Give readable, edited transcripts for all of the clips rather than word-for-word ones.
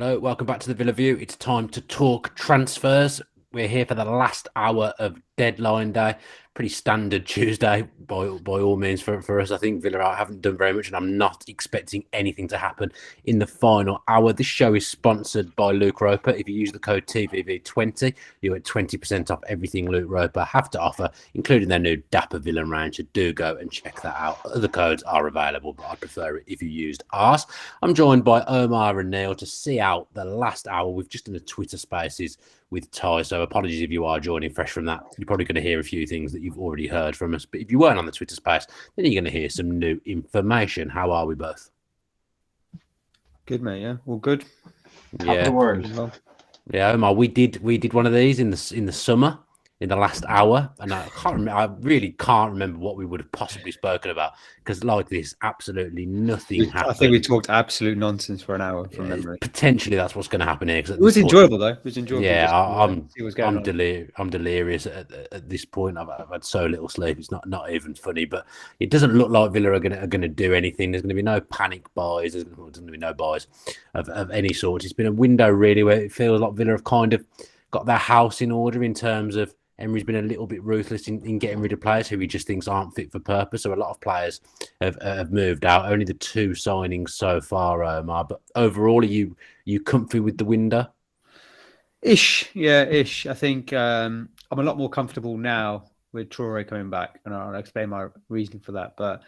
Hello, welcome back to the Villa View. It's time to talk transfers. We're here for the last hour of deadline day. Pretty standard Tuesday by all means for us. I think Villa haven't done very much, and I'm not expecting anything to happen in the final hour. This show is sponsored by Luke Roper. If you use the code TVV20, you get 20% off everything Luke Roper have to offer, including their new Dapper Villain range. So do go and check that out. Other codes are available, but I prefer it if you used ours. I'm joined by Omar and Neil to see out the last hour. We've just done a Twitter Spaces with Ty, so apologies if you are joining fresh from that. You're probably going to hear a few things that you've already heard from us, but if you weren't on the Twitter Space, then you're going to hear some new information. How are we both? Good, mate. Yeah, all good. Yeah, the world. Yeah, Omar, we did one of these in the summer, in the last hour, and I really can't remember what we would have possibly spoken about, because like this, absolutely nothing happened. I think we talked absolute nonsense for an hour from memory. Potentially, that's what's going to happen here. It was enjoyable, though. It was enjoyable. Yeah, I'm delirious at this point. I've had so little sleep. It's not even funny, but it doesn't look like Villa are going to do anything. There's going to be no panic buys. There's going to be no buys of any sort. It's been a window really where it feels like Villa have kind of got their house in order in terms of Emery's been a little bit ruthless in getting rid of players who he just thinks aren't fit for purpose. So a lot of players have moved out. Only the 2 signings so far, Omar. But overall, are you comfy with the window? Ish. I think I'm a lot more comfortable now with Traore coming back, and I'll explain my reasoning for that. But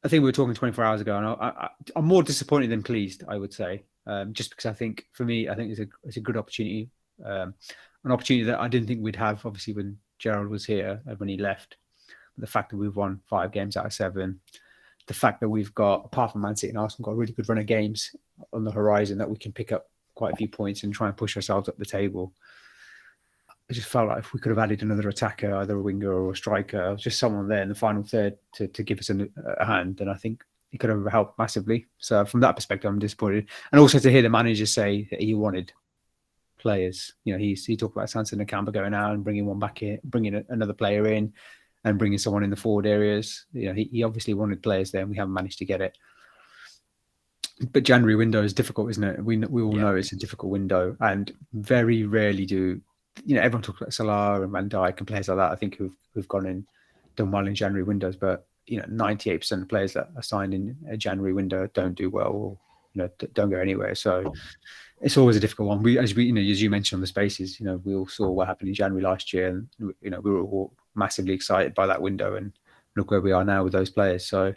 I think we were talking 24 hours ago, and I'm more disappointed than pleased, I would say, just because I think, for me, I think it's a good opportunity. An opportunity that I didn't think we'd have, obviously, when Gerald was here and when he left. The fact that we've won 5 games out of 7, the fact that we've got, apart from Man City and Arsenal, got a really good run of games on the horizon that we can pick up quite a few points and try and push ourselves up the table. I just felt like if we could have added another attacker, either a winger or a striker, just someone there in the final third to give us a hand, then I think it could have helped massively. So from that perspective, I'm disappointed. And also to hear the manager say that he wanted players. You know, he talked about Sanson and Nakamba going out and bringing one back in, bringing another player in, and bringing someone in the forward areas. You know, he obviously wanted players there, and we haven't managed to get it. But January window is difficult, isn't it? We all know it's a difficult window, and very rarely do, you know, everyone talks about Salah and Van Dijk and players like that. I think who've gone and done well in January windows, but you know, 98% of players that are signed in a January window don't do well, or don't go anywhere. So it's always a difficult one. As you mentioned on the Spaces, we all saw what happened in January last year, and we were all massively excited by that window, and look where we are now with those players. So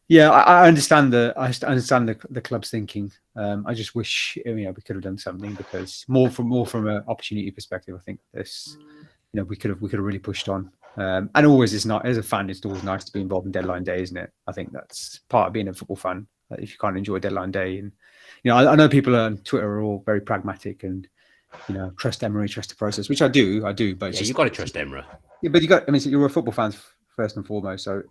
yeah, I understand the club's thinking. I just wish we could have done something, because more from an opportunity perspective, I think this we could have really pushed on. And always, it's not, as a fan, it's always nice to be involved in deadline day, isn't it? I think that's part of being a football fan. If you can't enjoy deadline day, and I know people on Twitter are all very pragmatic and trust Emery, trust the process, which I do. But you've got to trust Emery. Yeah, but you're a football fan first and foremost, so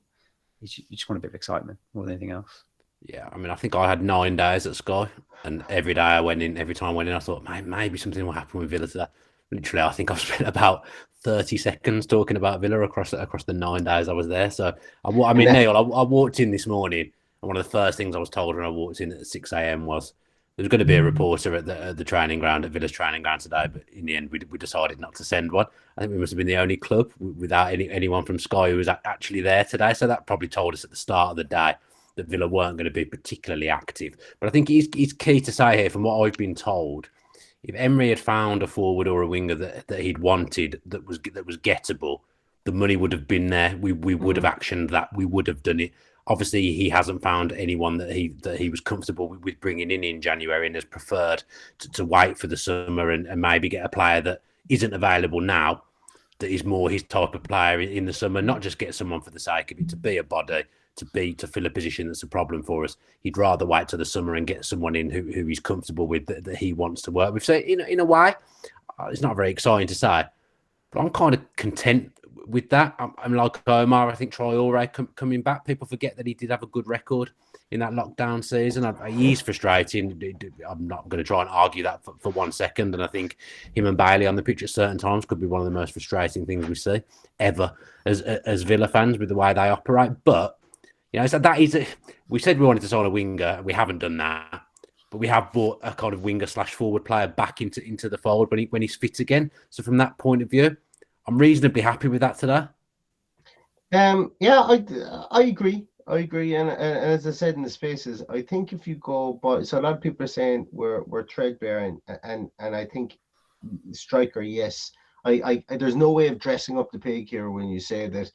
you just want a bit of excitement more than anything else. Yeah, I think I had 9 days at Sky, and every day I went in, every time I went in, I thought maybe something will happen with Villa today. Literally, I think I've spent about 30 seconds talking about Villa across the 9 days I was there. So Neil, I walked in this morning, and one of the first things I was told when I walked in at 6 a.m. was there was going to be a reporter at the training ground, at Villa's training ground today, but in the end we decided not to send one. I think we must have been the only club without anyone from Sky who was actually there today. So that probably told us at the start of the day that Villa weren't going to be particularly active. But I think it's key to say here, from what I've been told, if Emery had found a forward or a winger that he'd wanted that was gettable, the money would have been there. We would have actioned that. We would have done it. Obviously, he hasn't found anyone that he was comfortable with bringing in January, and has preferred to wait for the summer and maybe get a player that isn't available now, that is more his type of player in the summer, not just get someone for the sake of it, to be a body, to fill a position that's a problem for us. He'd rather wait till the summer and get someone in who he's comfortable with, that he wants to work with. So in a way, it's not very exciting to say, but I'm kind of content with that. I'm like Omar. I think Traore coming back, people forget that he did have a good record in that lockdown season. He's frustrating. I'm not going to try and argue that for 1 second. And I think him and Bailey on the pitch at certain times could be one of the most frustrating things we see ever as Villa fans, with the way they operate. But so that is we said we wanted to sign a winger. We haven't done that. but we have brought a kind of winger / forward player back into the fold when he's fit again. So from that point of view, I'm reasonably happy with that today. Yeah, I agree. And as I said in the spaces, I think if you go by, so a lot of people are saying we're threadbare, and I think striker, yes. I there's no way of dressing up the pig here when you say that,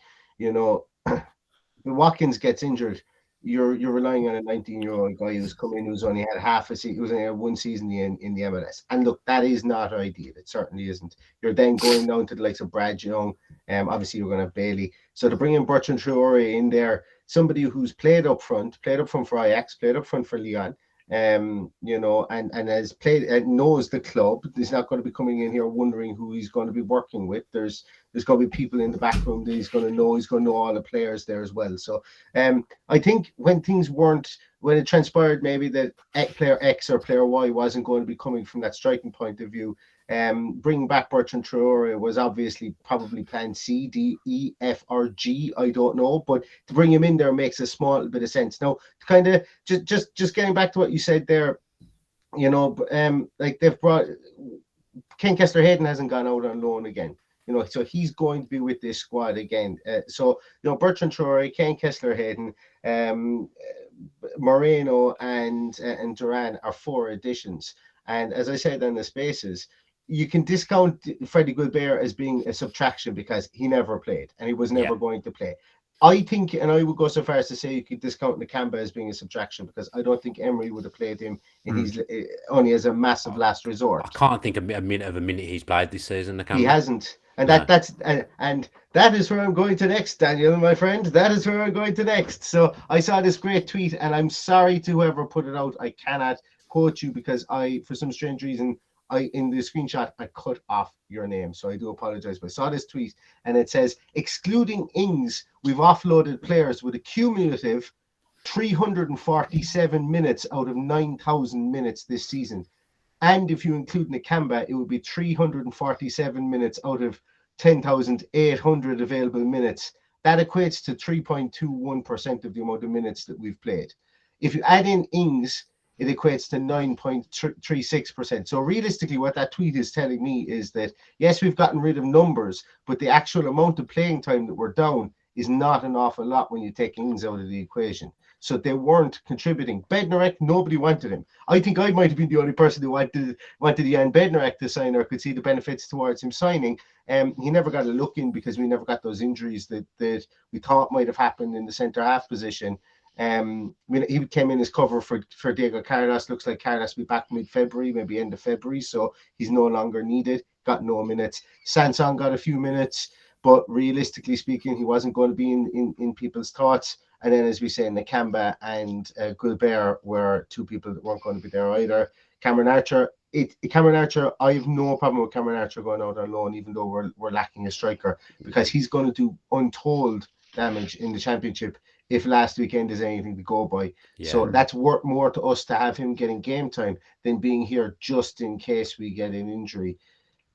Watkins gets injured, you're relying on a 19-year-old guy who's come in, who's only had half a season, who's only had one season in the MLS. And look, that is not ideal. It certainly isn't. You're then going down to the likes of Brad Young. Obviously you're going to have Bailey. So to bring in Bertrand Traors in there, somebody who's played up front for Ajax, played up front for Lyon, and has played and knows the club. He's not going to be coming in here wondering who he's going to be working with. There's going to be people in the back room that he's going to know. He's going to know all the players there as well. So I think when it transpired maybe that player X or player Y wasn't going to be coming from that striking point of view, bringing back Bertrand Traors was obviously probably plan C, D, E, F, or G. I don't know, but to bring him in there makes a small bit of sense. Now, kind of just getting back to what you said there, like they've brought Ken Kessler-Hayden hasn't gone out on loan again. So he's going to be with this squad again. Bertrand Traors, Ken Kessler-Hayden, Moreno, and Duran are 4 additions. And as I said in the spaces, you can discount Freddie Guilbert as being a subtraction because he never played and he was never going to play. I think, and I would go so far as to say you could discount Nakamba as being a subtraction because I don't think Emery would have played him in his only as a massive last resort. I can't think of a minute he's played this season. Nakamba. He hasn't. And that is where I'm going to next, Daniel, my friend. That is where I'm going to next. So I saw this great tweet, and I'm sorry to whoever put it out. I cannot quote you because for some strange reason, in the screenshot, I cut off your name. So I do apologize. But I saw this tweet, and it says, excluding Ings, we've offloaded players with a cumulative 347 minutes out of 9,000 minutes this season. And if you include Nakamba, it would be 347 minutes out of 10,800 available minutes. That equates to 3.21% of the amount of minutes that we've played. If you add in Ings, it equates to 9.36%. So realistically, what that tweet is telling me is that, yes, we've gotten rid of numbers, but the actual amount of playing time that we're down is not an awful lot when you take Ings out of the equation. So they weren't contributing. Bednarek, nobody wanted him. I think I might have been the only person who wanted Jan Bednarek to sign or could see the benefits towards him signing. He never got a look in because we never got those injuries that we thought might have happened in the centre-half position. He came in as cover for Diego Carlos. Looks like Carlos will be back mid-February, maybe end of February, so he's no longer needed. Got no minutes. Sanson got a few minutes, but realistically speaking, he wasn't going to be in people's thoughts. And then, as we say, Nakamba and Guilbert were 2 people that weren't going to be there either. Cameron Archer, I have no problem with Cameron Archer going out on loan, even though we're lacking a striker, because he's going to do untold damage in the championship if last weekend is anything to go by. Yeah. So that's worth more to us to have him getting game time than being here just in case we get an injury.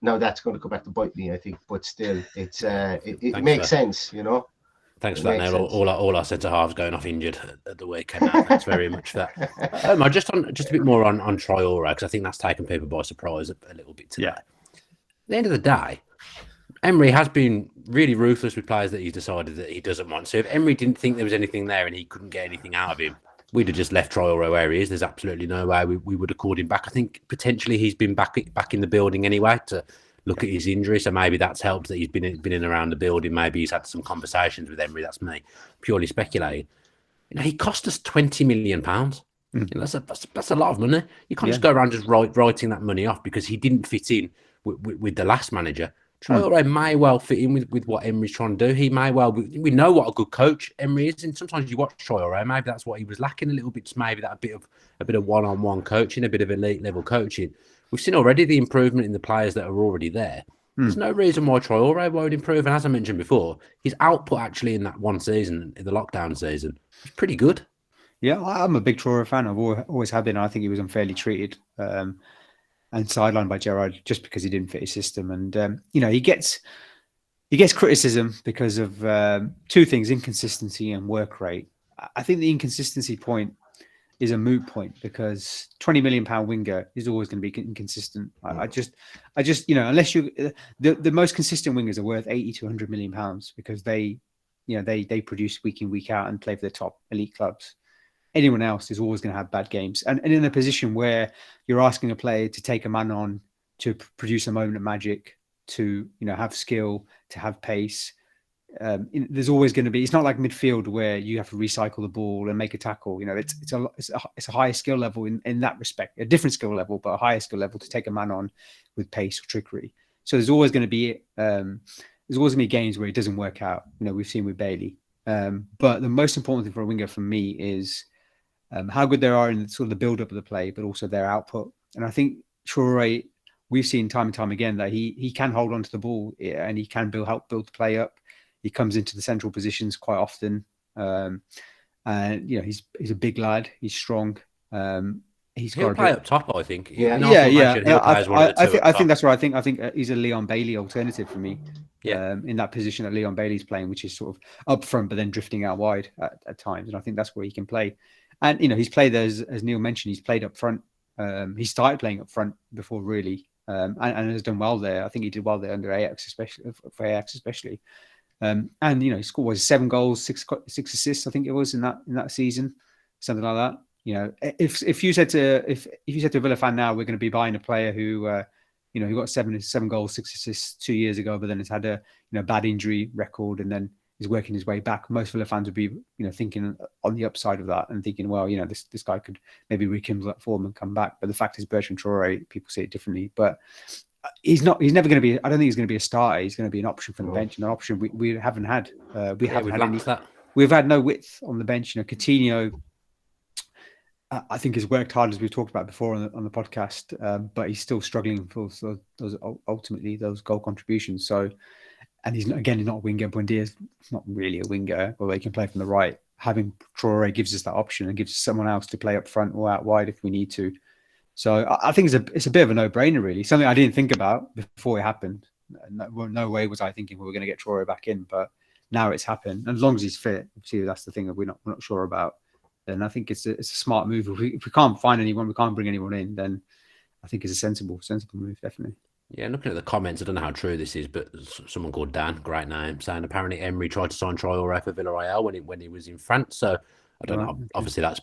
Now that's going to go back to bite me, I think, but still, it makes sense, Thanks for that, Neil. All I said to halves going off injured at the weekend. Thanks very much for that. Just a bit more on Traors, because I think that's taken people by surprise a little bit today. Yeah. At the end of the day, Emery has been really ruthless with players that he's decided that he doesn't want. So if Emery didn't think there was anything there and he couldn't get anything out of him, we'd have just left Traors where he is. There's absolutely no way we would have called him back. I think potentially he's been back in the building anyway to look at his injury, so maybe that's helped that he's been in around the building. Maybe he's had some conversations with Emery. That's me purely speculating. He cost us £20 million. That's a lot of money. You can't just go around just writing that money off because he didn't fit in with the last manager. Traoré may well fit in with what Emery's trying to do. He may well. We know what a good coach Emery is, and sometimes you watch Traoré, maybe that's what he was lacking a little bit. Just maybe that a bit of one-on-one coaching, a bit of elite level coaching. We've seen already the improvement in the players that are already there. There's no reason why Traoré won't improve. And as I mentioned before, his output actually in that one season, in the lockdown season, was pretty good. Yeah, I'm a big Traoré fan. I've always have been. I think he was unfairly treated and sidelined by Gerrard just because he didn't fit his system. And he gets criticism because of 2 things: inconsistency and work rate. I think the inconsistency point is a moot point because £20 million winger is always going to be inconsistent. I just, unless you, the most consistent wingers are worth 80 to 100 million pounds because they produce week in, week out and play for the top elite clubs. Anyone else is always going to have bad games. And in a position where you're asking a player to take a man on, to produce a moment of magic, to, have skill, to have pace, there's always going to be. It's not like midfield where you have to recycle the ball and make a tackle. It's a higher skill level in that respect, a different skill level, but a higher skill level to take a man on with pace or trickery. So there's always going to be games where it doesn't work out. We've seen with Bailey. But the most important thing for a winger for me is how good they are in sort of the build up of the play, but also their output. And I think Traoré, we've seen time and time again that he can hold on to the ball and he can help build the play up. He comes into the central positions quite often, and he's a big lad. He's strong. He'll play up top, I think. Yeah. I think that's right. I think he's a Leon Bailey alternative for me. Yeah, in that position that Leon Bailey's playing, which is sort of up front but then drifting out wide at times, and I think that's where he can play. And he's played as Neil mentioned, he's played up front. He started playing up front before really, and has done well there. I think he did well there under Ajax, especially. And he scored 7 goals, 6 assists. I think it was in that season, something like that. If you said to a Villa fan now, we're going to be buying a player who who got 7 goals, 6 assists 2 years ago, but then has had a bad injury record and then is working his way back. Most Villa fans would be thinking on the upside of that and thinking, well, this guy could maybe rekindle that form and come back. But the fact is, Bertrand Traoré, people see it differently, but he's never going to be. I don't think he's going to be a starter. He's going to be an option from the bench, and an option we haven't had. We've had no width on the bench. Coutinho, I think, has worked hard, as we've talked about before on the podcast, but he's still struggling for those goal contributions. So, and he's not a winger. Buendia's not really a winger, although he can play from the right. Having Traoré gives us that option and gives someone else to play up front or out wide if we need to. So I think it's a bit of a no-brainer, really. Something I didn't think about before it happened. No way was I thinking we were going to get Traoré back in, but now it's happened. And as long as he's fit, see, that's the thing that we're not sure about. Then I think it's a smart move. If we can't find anyone, we can't bring anyone in, then I think it's a sensible move, definitely. Yeah, looking at the comments, I don't know how true this is, but someone called Dan, great name, saying apparently Emery tried to sign Traoré for Villarreal when he was in France. So I don't know. Obviously, that's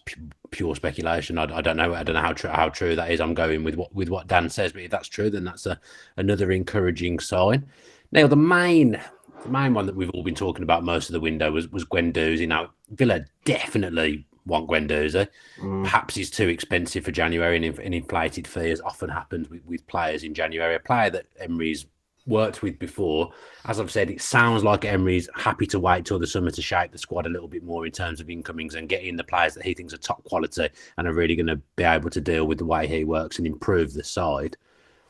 pure speculation. I don't know. I don't know how true that is. I'm going with what Dan says, but if that's true, then that's another encouraging sign. Now, the main one that we've all been talking about most of the window was Guendouzi. Now, Villa definitely want Guendouzi. Perhaps he's too expensive for January, and an inflated fee, as often happens with players in January. A player that Emery's worked with before, as I've said, it sounds like Emery's happy to wait till the summer to shape the squad a little bit more in terms of incomings and get in the players that he thinks are top quality and are really going to be able to deal with the way he works and improve the side.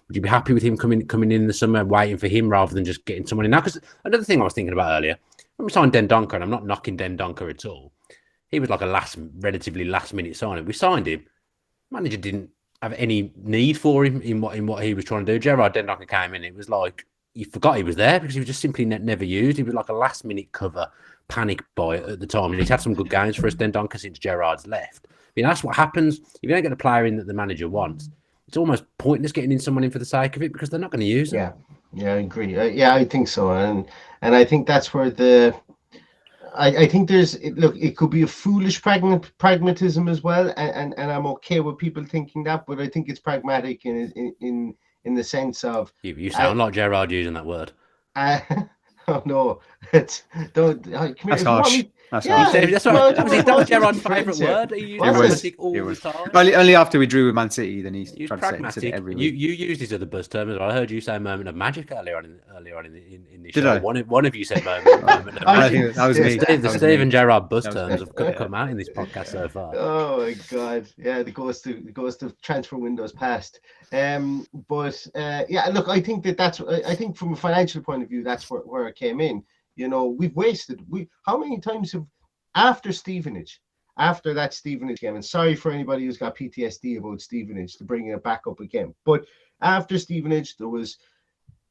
Would you be happy with him coming in the summer, waiting for him rather than just getting someone in now? Because another thing I was thinking about earlier, when we signed Dendoncker, and I'm not knocking Dendoncker at all, he was like a relatively last minute signing. We signed him. Manager didn't have any need for him in what he was trying to do. Gerard Dendoncker came in. It was like you forgot he was there because he was just simply never used. He was like a last minute cover panic buy at the time, and he's had some good games for us, Dendoncker, since Gerard's left. That's what happens if you don't get a player in that the manager wants. It's almost pointless getting in someone in for the sake of it because they're not going to use it. Yeah, I agree. I think so, and I think that's where I think it could be a foolish pragmatism as well, and I'm okay with people thinking that, but I think it's pragmatic in the sense of you sound like Gerard using that word. Oh no, that's harsh. That was Gerard's favourite word. He used pragmatic all the time. Only after we drew with Man City, then he's tried pragmatic. To say it every week. You used his other buzz term as well. I heard you say moment of magic earlier on in the show. Did I? One of you said moment of magic. I think that was me. The Steve and Gerard buzz terms have come out in this podcast so far. Oh my god! Yeah, the ghost of transfer windows past. But look, I think that's. I think from a financial point of view, that's where it came in. We've wasted. How many times after that Stevenage game, and sorry for anybody who's got PTSD about Stevenage to bring it back up again, but after Stevenage, there was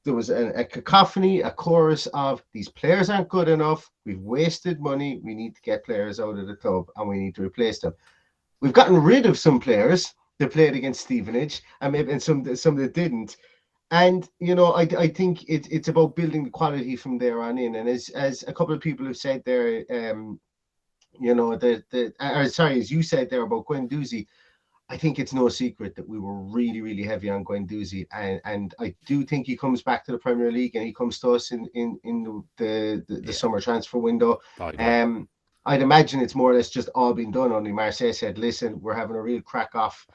a cacophony, a chorus of these players aren't good enough. We've wasted money. We need to get players out of the club, and we need to replace them. We've gotten rid of some players that played against Stevenage, and maybe some that didn't. And I think it's about building the quality from there on in. And as a couple of people have said there, as you said there about Guendouzi, I think it's no secret that we were really, really heavy on Guendouzi, and I do think he comes back to the Premier League and he comes to us in the summer transfer window. I'd imagine it's more or less just all been done. Only Marseille said, "Listen, we're having a real crack off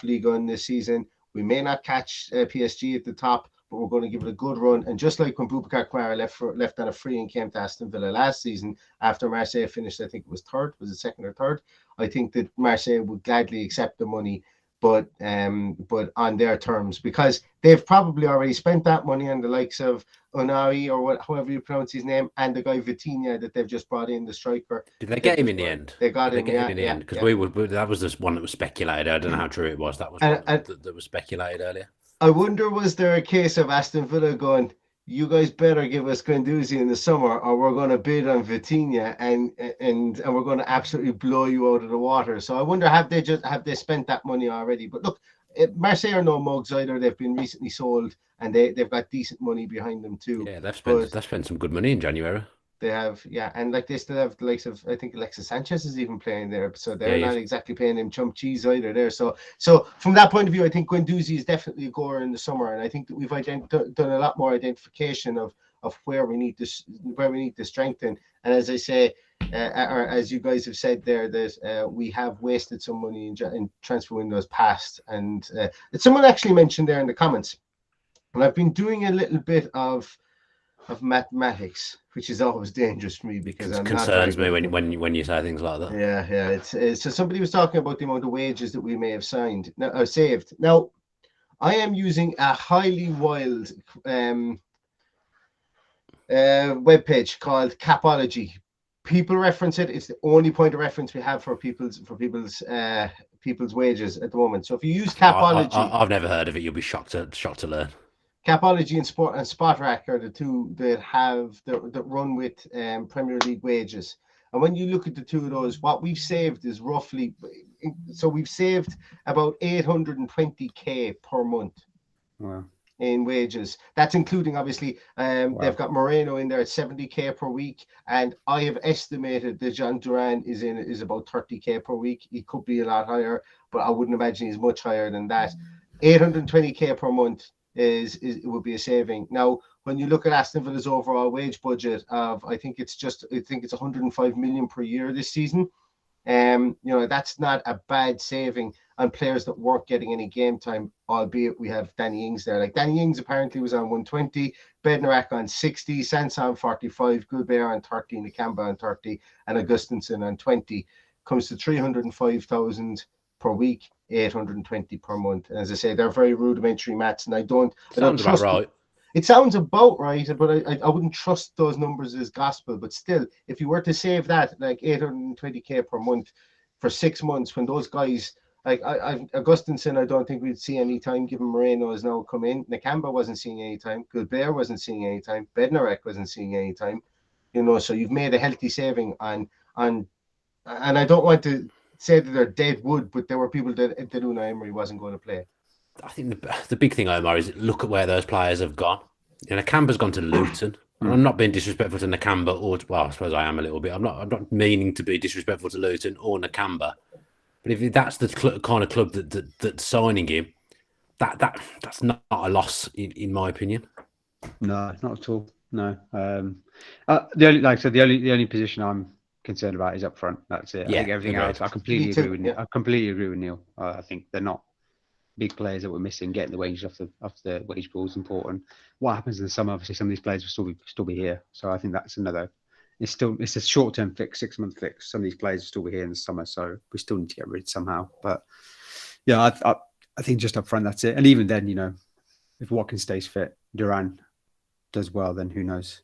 Ligue 1 this season. We may not catch PSG at the top, but we're going to give it a good run." And just like when Boubacar Kamara left on a free and came to Aston Villa last season after Marseille finished, I think it was third, was it second or third? I think that Marseille would gladly accept the money, but on their terms, because they've probably already spent that money on the likes of Onari or however you pronounce his name, and the guy Vitinha that they've just brought in, the striker. Did they get him in the end? They got him in the end, because that was just one that was speculated. I don't know how true it was. That was one that was speculated earlier. I wonder, was there a case of Aston Villa going, "You guys better give us Guendouzi in the summer, or we're going to bid on Vitinha and we're going to absolutely blow you out of the water"? So I wonder, have they spent that money already? But look, Marseille are no mugs either. They've been recently sold, and they've got decent money behind them too. Yeah, they've spent some good money in January. They have, yeah, and like they still have the likes of, I think Alexis Sanchez is even playing there, so they're not exactly paying him chump cheese either there. So from that point of view, I think Guendouzi is definitely a goer in the summer, and I think that we've done a lot more identification of where we need to strengthen. And as I say, or as you guys have said there, that we have wasted some money in transfer windows past, and someone actually mentioned there in the comments, and I've been doing a little bit of mathematics, which is always dangerous for me because it concerns me when you say things like that. Yeah. It's so somebody was talking about the amount of wages that we may have saved. Now, I am using a highly wild webpage called Capology. People reference it. It's the only point of reference we have for people's wages at the moment. So if you use Capology, I've never heard of it. You'll be shocked to learn. Capology and Spotrac are the two that run with Premier League wages. And when you look at the two of those, what we've saved is roughly, so we've saved about 820k per month. Wow. In wages. That's including, obviously, they've got Moreno in there at 70k per week, and I have estimated that Jean Duran is about 30k per week. He could be a lot higher, but I wouldn't imagine he's much higher than that. 820k per month it would be a saving. Now, when you look at Aston Villa's overall wage budget of, I think it's 105 million per year this season. That's not a bad saving on players that weren't getting any game time, albeit we have Danny Ings there. Like Danny Ings apparently was on 120, Bednarak on 60, Sanson 45, Gilbert on 30, Nakamba on 30, and Augustinsson on 20. Comes to 305,000 per week, 820 per month. And as I say, they're very rudimentary maths, and I don't trust about right. It sounds about right, but I wouldn't trust those numbers as gospel. But still, if you were to save that, like 820k per month for 6 months, when those guys, like Augustinsson, I don't think we'd see any time, given Moreno has now come in. Nakamba wasn't seeing any time. Gilbert wasn't seeing any time. Bednarek wasn't seeing any time. So you've made a healthy saving on, and I don't want to say that they're dead wood, but there were people that Unai Emery wasn't going to play. I think the big thing, Omar, is look at where those players have gone. Nakamba's gone to Luton. And I'm not being disrespectful to Nakamba, I suppose I am a little bit. I'm not meaning to be disrespectful to Luton or Nakamba. But if that's the kind of club that's signing him, that's not a loss in my opinion. No, not at all. No. The only position I'm concerned about is up front. That's it. Yeah, I think everything else, I completely agree with Neil. I think they're not big players that we're missing. Getting the wages off the wage pool is important. What happens in the summer? Obviously, some of these players will still be here. So I think that's another. It's a short-term fix, 6-month fix. Some of these players will still be here in the summer, so we still need to get rid somehow. But yeah, I think just up front, that's it. And even then, if Watkins stays fit, Duran does well, then who knows?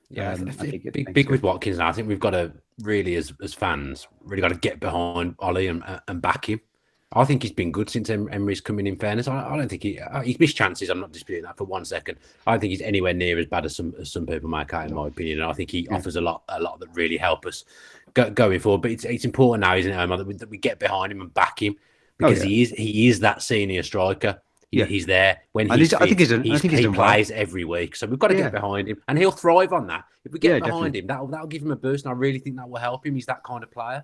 Yeah, I think big with Watkins now. I think we've got to really, as fans, really got to get behind Ollie and back him. I think he's been good since Emery's coming. In fairness, I don't think he's missed chances. I'm not disputing that for 1 second. I don't think he's anywhere near as bad as some people make out, in my opinion. And I think he offers a lot that really help us going forward. But it's important now, isn't it, Omar, that we get behind him and back him, because he is that senior striker. He's there when he's fit. He plays every week, so we've got to get behind him, and he'll thrive on that. If we get behind him, that'll give him a boost, and I really think that will help him. He's that kind of player.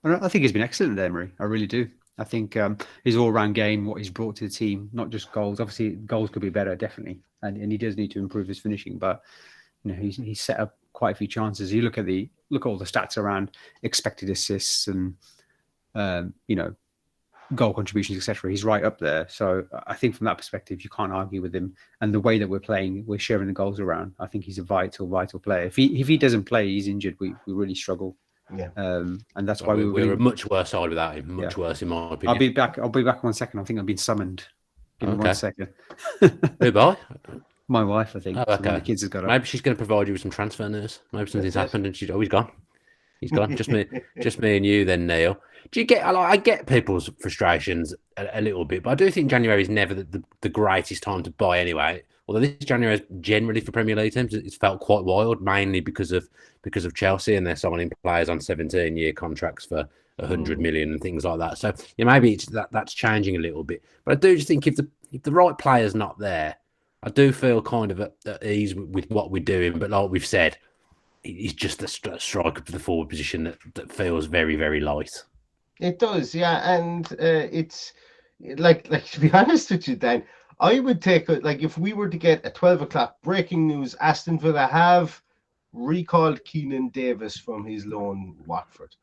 I think he's been excellent at Emery. I really do. I think his all-round game, what he's brought to the team, not just goals. Obviously, goals could be better, definitely, and he does need to improve his finishing. But he's set up quite a few chances. You look at all the stats around expected assists and goal contributions, etc. He's right up there. So I think from that perspective, you can't argue with him. And the way that we're playing, we're sharing the goals around. I think he's a vital player. If he doesn't play, he's injured. We really struggle. Yeah. And that's why we're a much worse side without him. Much worse, in my opinion. I'll be back 1 second. I think I've been summoned. Give me 1 second. Who by? My wife, I think. Oh, okay. The kids have got Maybe she's going to provide you with some transfer news. Maybe something's happened and she's always gone. He's gone. Just me and you then, Neil. Do you get? I get people's frustrations a little bit, but I do think January is never the greatest time to buy anyway. Although this January is generally for Premier League teams, it's felt quite wild, mainly because of Chelsea and they're signing players on 17-year contracts for 100 million and things like that. So maybe that's changing a little bit. But I do just think if the right player's not there, I do feel kind of at ease with what we're doing. But like we've said, he's just a striker for the forward position that feels very, very light. It does, yeah, and it's like to be honest with you, Dan, I would take if we were to get a 12 o'clock breaking news: Aston Villa have recalled Keenan Davis from his loan Watford.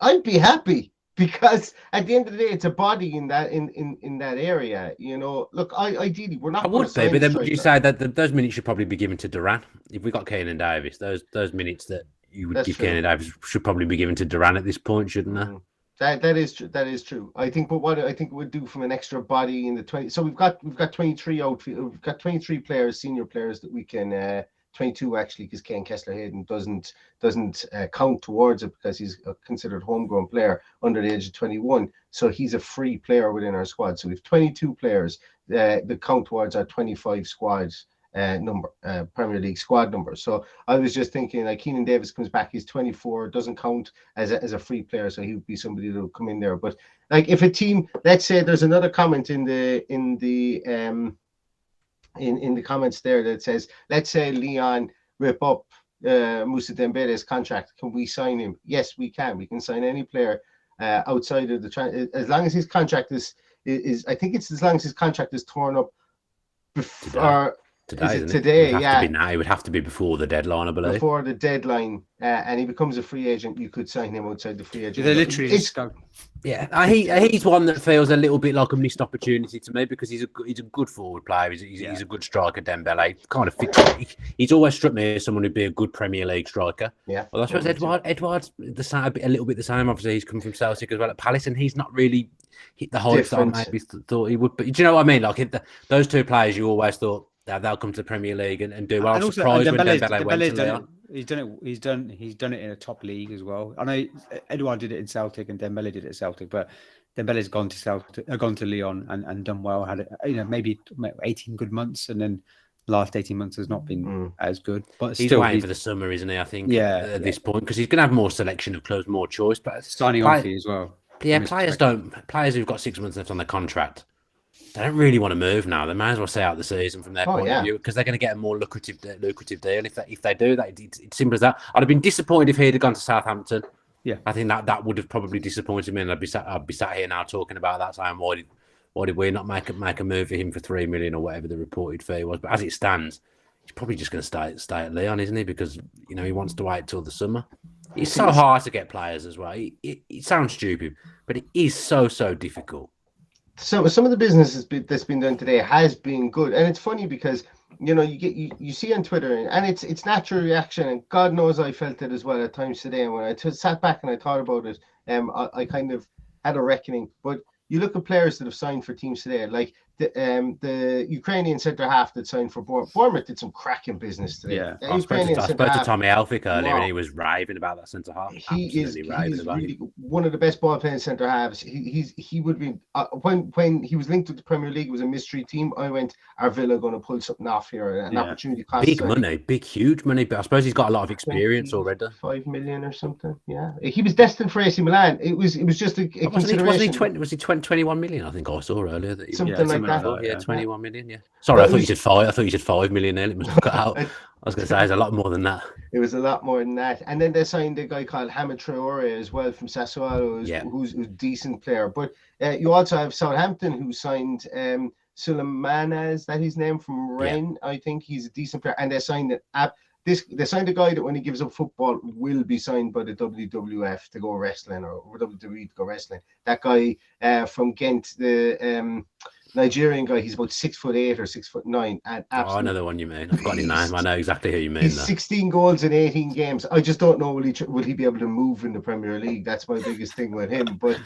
I'd be happy because at the end of the day, it's a body in that area. Look, ideally, we're not. I would be, but then would you say that those minutes should probably be given to Duran? If we got Keenan Davis, those minutes that you would give Keenan Davis should probably be given to Duran at this point, shouldn't they? That is true. That is true. I think, but what I think it would do from an extra body in the 20. So we've got 23 outfield. We've got 23 players, senior players that we can. 22 actually, because Kane Kessler-Hayden doesn't count towards it because he's a considered homegrown player under the age of 21. So he's a free player within our squad. So we have 22 players that count towards our 25 squads. Premier League squad number. So I was just thinking, Keenan Davis comes back, he's 24, doesn't count as a free player, so he would be somebody that will come in there. But if a team, let's say there's another comment in the comments there that says, let's say Leon rip up Moussa Dembele's contract, can we sign him? Yes, we can. We can sign any player outside of as long as his contract is I think it's as long as his contract is torn up before. Today, it would have to be before the deadline, I believe. Before the deadline, and he becomes a free agent, you could sign him outside the free agent. They literally he's one that feels a little bit like a missed opportunity to me because he's a good forward player. He's a good striker. Dembele kind of fits. He's always struck me as someone who'd be a good Premier League striker. Yeah. Well, I suppose Edouard's the same, a little bit the same. Obviously, he's come from Celtic as well at Palace, and he's not really hit the heights that I maybe thought he would. But do you know what I mean? Like those two players, you always thought. They'll come to the Premier League and do well. I was surprised when Dembele went to Leon. He's done it in a top league as well. I know Edouard did it in Celtic and Dembele did it at Celtic, but Dembele's gone to Leon and done well. Had maybe 18 good months, and then the last 18 months has not been as good. But he's waiting for the summer, isn't he? I think at this point because he's going to have more selection of clubs, more choice. But signing on fee as well. Yeah, players who've got 6 months left on their contract. They don't really want to move now. They may as well stay out the season from their point of view because they're going to get a more lucrative deal if they do that. It's simple as that. I'd have been disappointed if he'd have gone to Southampton. Yeah, I think that would have probably disappointed me, and I'd be sat here now talking about that, saying why did we not make a move for him for 3 million or whatever the reported fee was? But as it stands, he's probably just going to stay at Leon, isn't he? Because he wants to wait till the summer. It's so hard to get players as well. It sounds stupid, but it is so difficult. So some of the business that's been done today has been good, and it's funny because you see on Twitter, and it's natural reaction, and God knows I felt it as well at times today. And when I sat back and I thought about it, I kind of had a reckoning. But you look at players that have signed for teams today, like the Ukrainian centre half that signed for Bournemouth did some cracking business today. Yeah. The I spoke Ukrainian to centre half, Tommy Elphick earlier, wow. and he was raving about that centre half. He's raving about really one of the best ball playing centre halves. He would be when he was linked to the Premier League, it was a mystery team. I went, are Villa going to pull something off here? An opportunity cost. Big money, huge money. But I suppose he's got a lot of experience already. 5 million or something. Yeah, he was destined for AC Milan. It was just a consideration. Was he 21 million? I think I saw earlier that he something like that. Yeah, 21 million. Yeah. Sorry, I thought you said 5. I thought you said 5 million. It must have cut out. I was going to say it's a lot more than that. It was a lot more than that. And then they signed a guy called Bertrand Traors as well from Sassuolo, who's a decent player. But you also have Southampton, who signed Suleiman, is that his name, from Rennes? I think he's a decent player. And they signed they signed a guy that when he gives up football will be signed by the WWF to go wrestling, or WWE to go wrestling. That guy from Ghent, the Nigerian guy, he's about 6'8" or 6'9", and I know the one you mean. I've got his name. I know exactly who you mean. He's 16 goals in 18 games. I just don't know will he be able to move in the Premier League. That's my biggest thing with him. But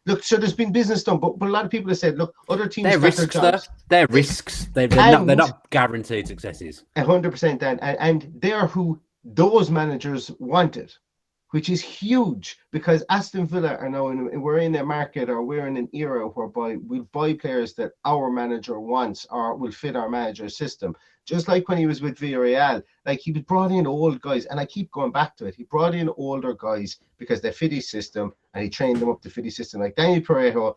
look, so there's been business done, but a lot of people have said, look, other teams. They're risks, though. They're risks. They're not guaranteed successes. 100%, and they're who those managers wanted, which is huge, because Aston Villa are now we're in a market, or we're in an era whereby we'll buy players that our manager wants or will fit our manager's system. Just like when he was with Villarreal, like he brought in old guys, and I keep going back to it. He brought in older guys because they fit his system, and he trained them up to fit his system. Like Daniel Parejo,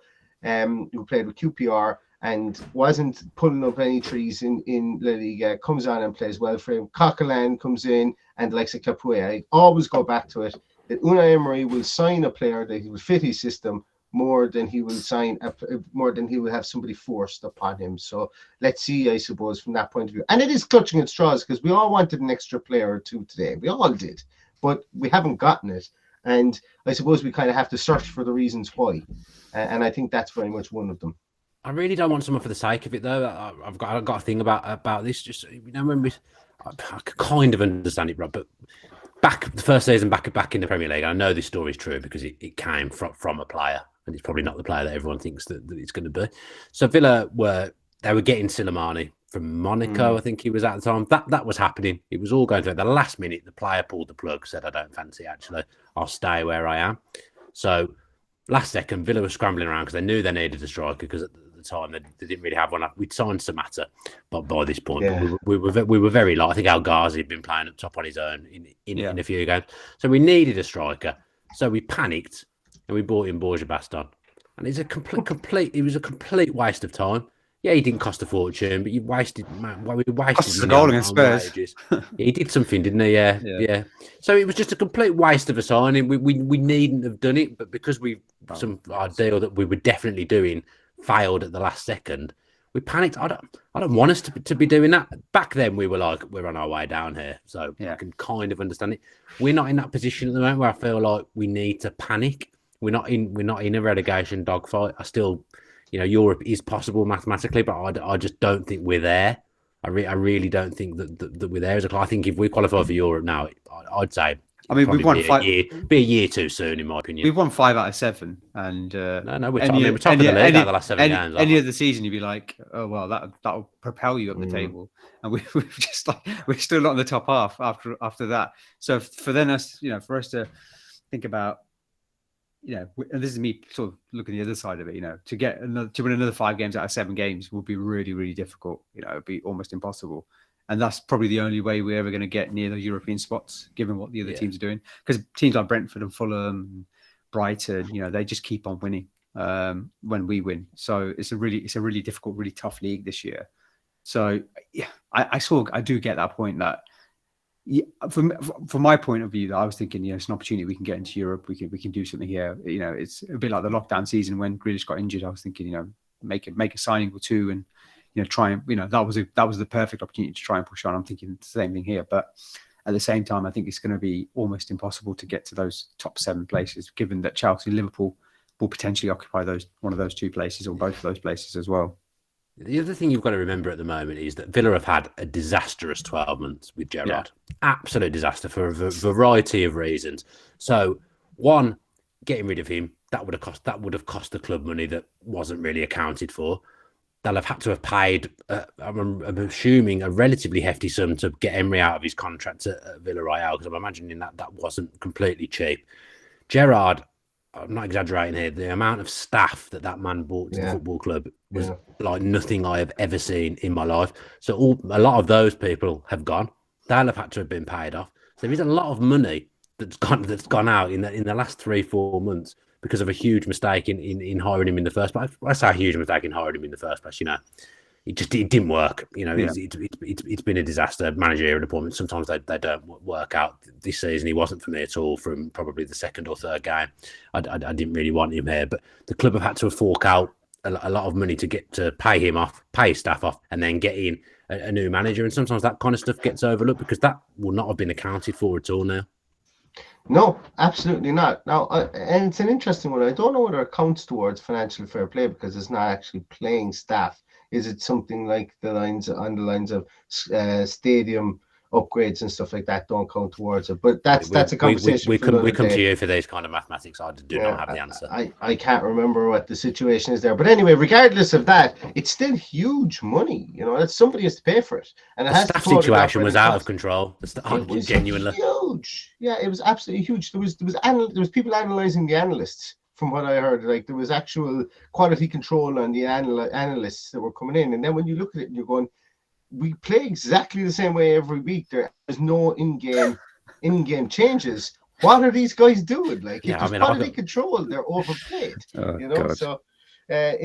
who played with QPR and wasn't pulling up any trees in La Liga, comes on and plays well for him. Coquelin comes in, and like Capoue, I always go back to it, that Unai Emery will sign a player that he will fit his system more than he will have somebody forced upon him. So let's see, I suppose, from that point of view. And it is clutching at straws, because we all wanted an extra player or two today. We all did, but we haven't gotten it. And I suppose we kind of have to search for the reasons why. And I think that's very much one of them. I really don't want someone for the sake of it, though. I've got a thing about this. Just, when I kind of understand it, Rob, but back the first season, back in the Premier League, I know this story is true because it came from a player, and it's probably not the player that everyone thinks that it's going to be. So Villa were getting Silimani from Monaco, I think he was at the time. That was happening. It was all going through. At the last minute, the player pulled the plug, said, "I don't fancy it, actually. I'll stay where I am." So last second, Villa was scrambling around because they knew they needed a striker, because at the time they didn't really have one. We'd signed Samatta by this point, but we were very light. I think El Ghazi had been playing up top on his own in a few games, so we needed a striker. So we panicked and we bought in Borja Baston, and it's a complete waste of time. Yeah, he didn't cost a fortune, but we wasted the goal against Spurs. He did something, didn't he? Yeah. So it was just a complete waste of a signing. We needn't have done it, but because our deal that we were definitely doing failed at the last second, we panicked. I don't want us to be doing that. Back then, we were like, we're on our way down here, so I can kind of understand it. We're not in that position at the moment where I feel like we need to panic. We're not in a relegation dogfight. I still. Europe is possible mathematically, but I just don't think we're there. I really don't think that we're there as a club. I think if we qualify for Europe now, I'd say. I mean, we've won 5. Be a year too soon, in my opinion. We've won 5 out of 7, and we're top of the league out of the last 7 games. Any other season, you'd be like, oh well, that'll propel you up the table, and we've just we're still not in the top half after that. So for us to think about. And this is me sort of looking at the other side of it, to win another 5 games out of 7 games would be really, really difficult. It'd be almost impossible. And that's probably the only way we're ever going to get near the European spots, given what the other teams are doing. Because teams like Brentford and Fulham, Brighton, they just keep on winning when we win. So it's a really difficult, really tough league this year. So I do get that point that. Yeah, from my point of view, I was thinking, it's an opportunity. We can get into Europe. We can do something here. It's a bit like the lockdown season when Grealish got injured. I was thinking, make a signing or two, and try and that was the perfect opportunity to try and push on. I'm thinking the same thing here, but at the same time, I think it's going to be almost impossible to get to those top 7 places, given that Chelsea and Liverpool will potentially occupy one of those 2 places or both of those places as well. The other thing you've got to remember at the moment is that Villa have had a disastrous 12 months with Gerrard. Absolute disaster for a variety of reasons. So, one, getting rid of him that would have cost the club money that wasn't really accounted for. They'll have had to have paid, I'm assuming, a relatively hefty sum to get Emery out of his contract at Villarreal, because I'm imagining that wasn't completely cheap. Gerrard, I'm not exaggerating here, the amount of staff that man brought to the football club was like nothing I have ever seen in my life. So a lot of those people have gone. They'll have had to have been paid off. So there is a lot of money that's gone out in the last 3-4 months because of a huge mistake in hiring him in the first place. I say a huge mistake in hiring him in the first place. It didn't work. It's been a disaster. Managerial appointments, sometimes they don't work out. This season he wasn't for me at all from probably the second or third game. I didn't really want him here, but the club have had to fork out a lot of money to get to pay him off, pay his staff off, and then get in a new manager. And sometimes that kind of stuff gets overlooked because that will not have been accounted for at all now. No, absolutely not. Now, and it's an interesting one. I don't know whether it counts towards financial fair play because it's not actually playing staff. Is it something like the lines of stadium upgrades and stuff like that don't count towards it? But that's a conversation. We come to you for these kind of mathematics. I do not have the answer. I can't remember what the situation is there. But anyway, regardless of that, it's still huge money. That somebody has to pay for it. And the staff situation was out of control. It was genuinely huge. Yeah, it was absolutely huge. There was people analysing the analysts. From what I heard, like there was actual quality control on the analysts that were coming in, and then when you look at it, and you're going, "We play exactly the same way every week. There's no in-game changes. What are these guys doing? Like, if there's quality control, they're overplayed. God. So there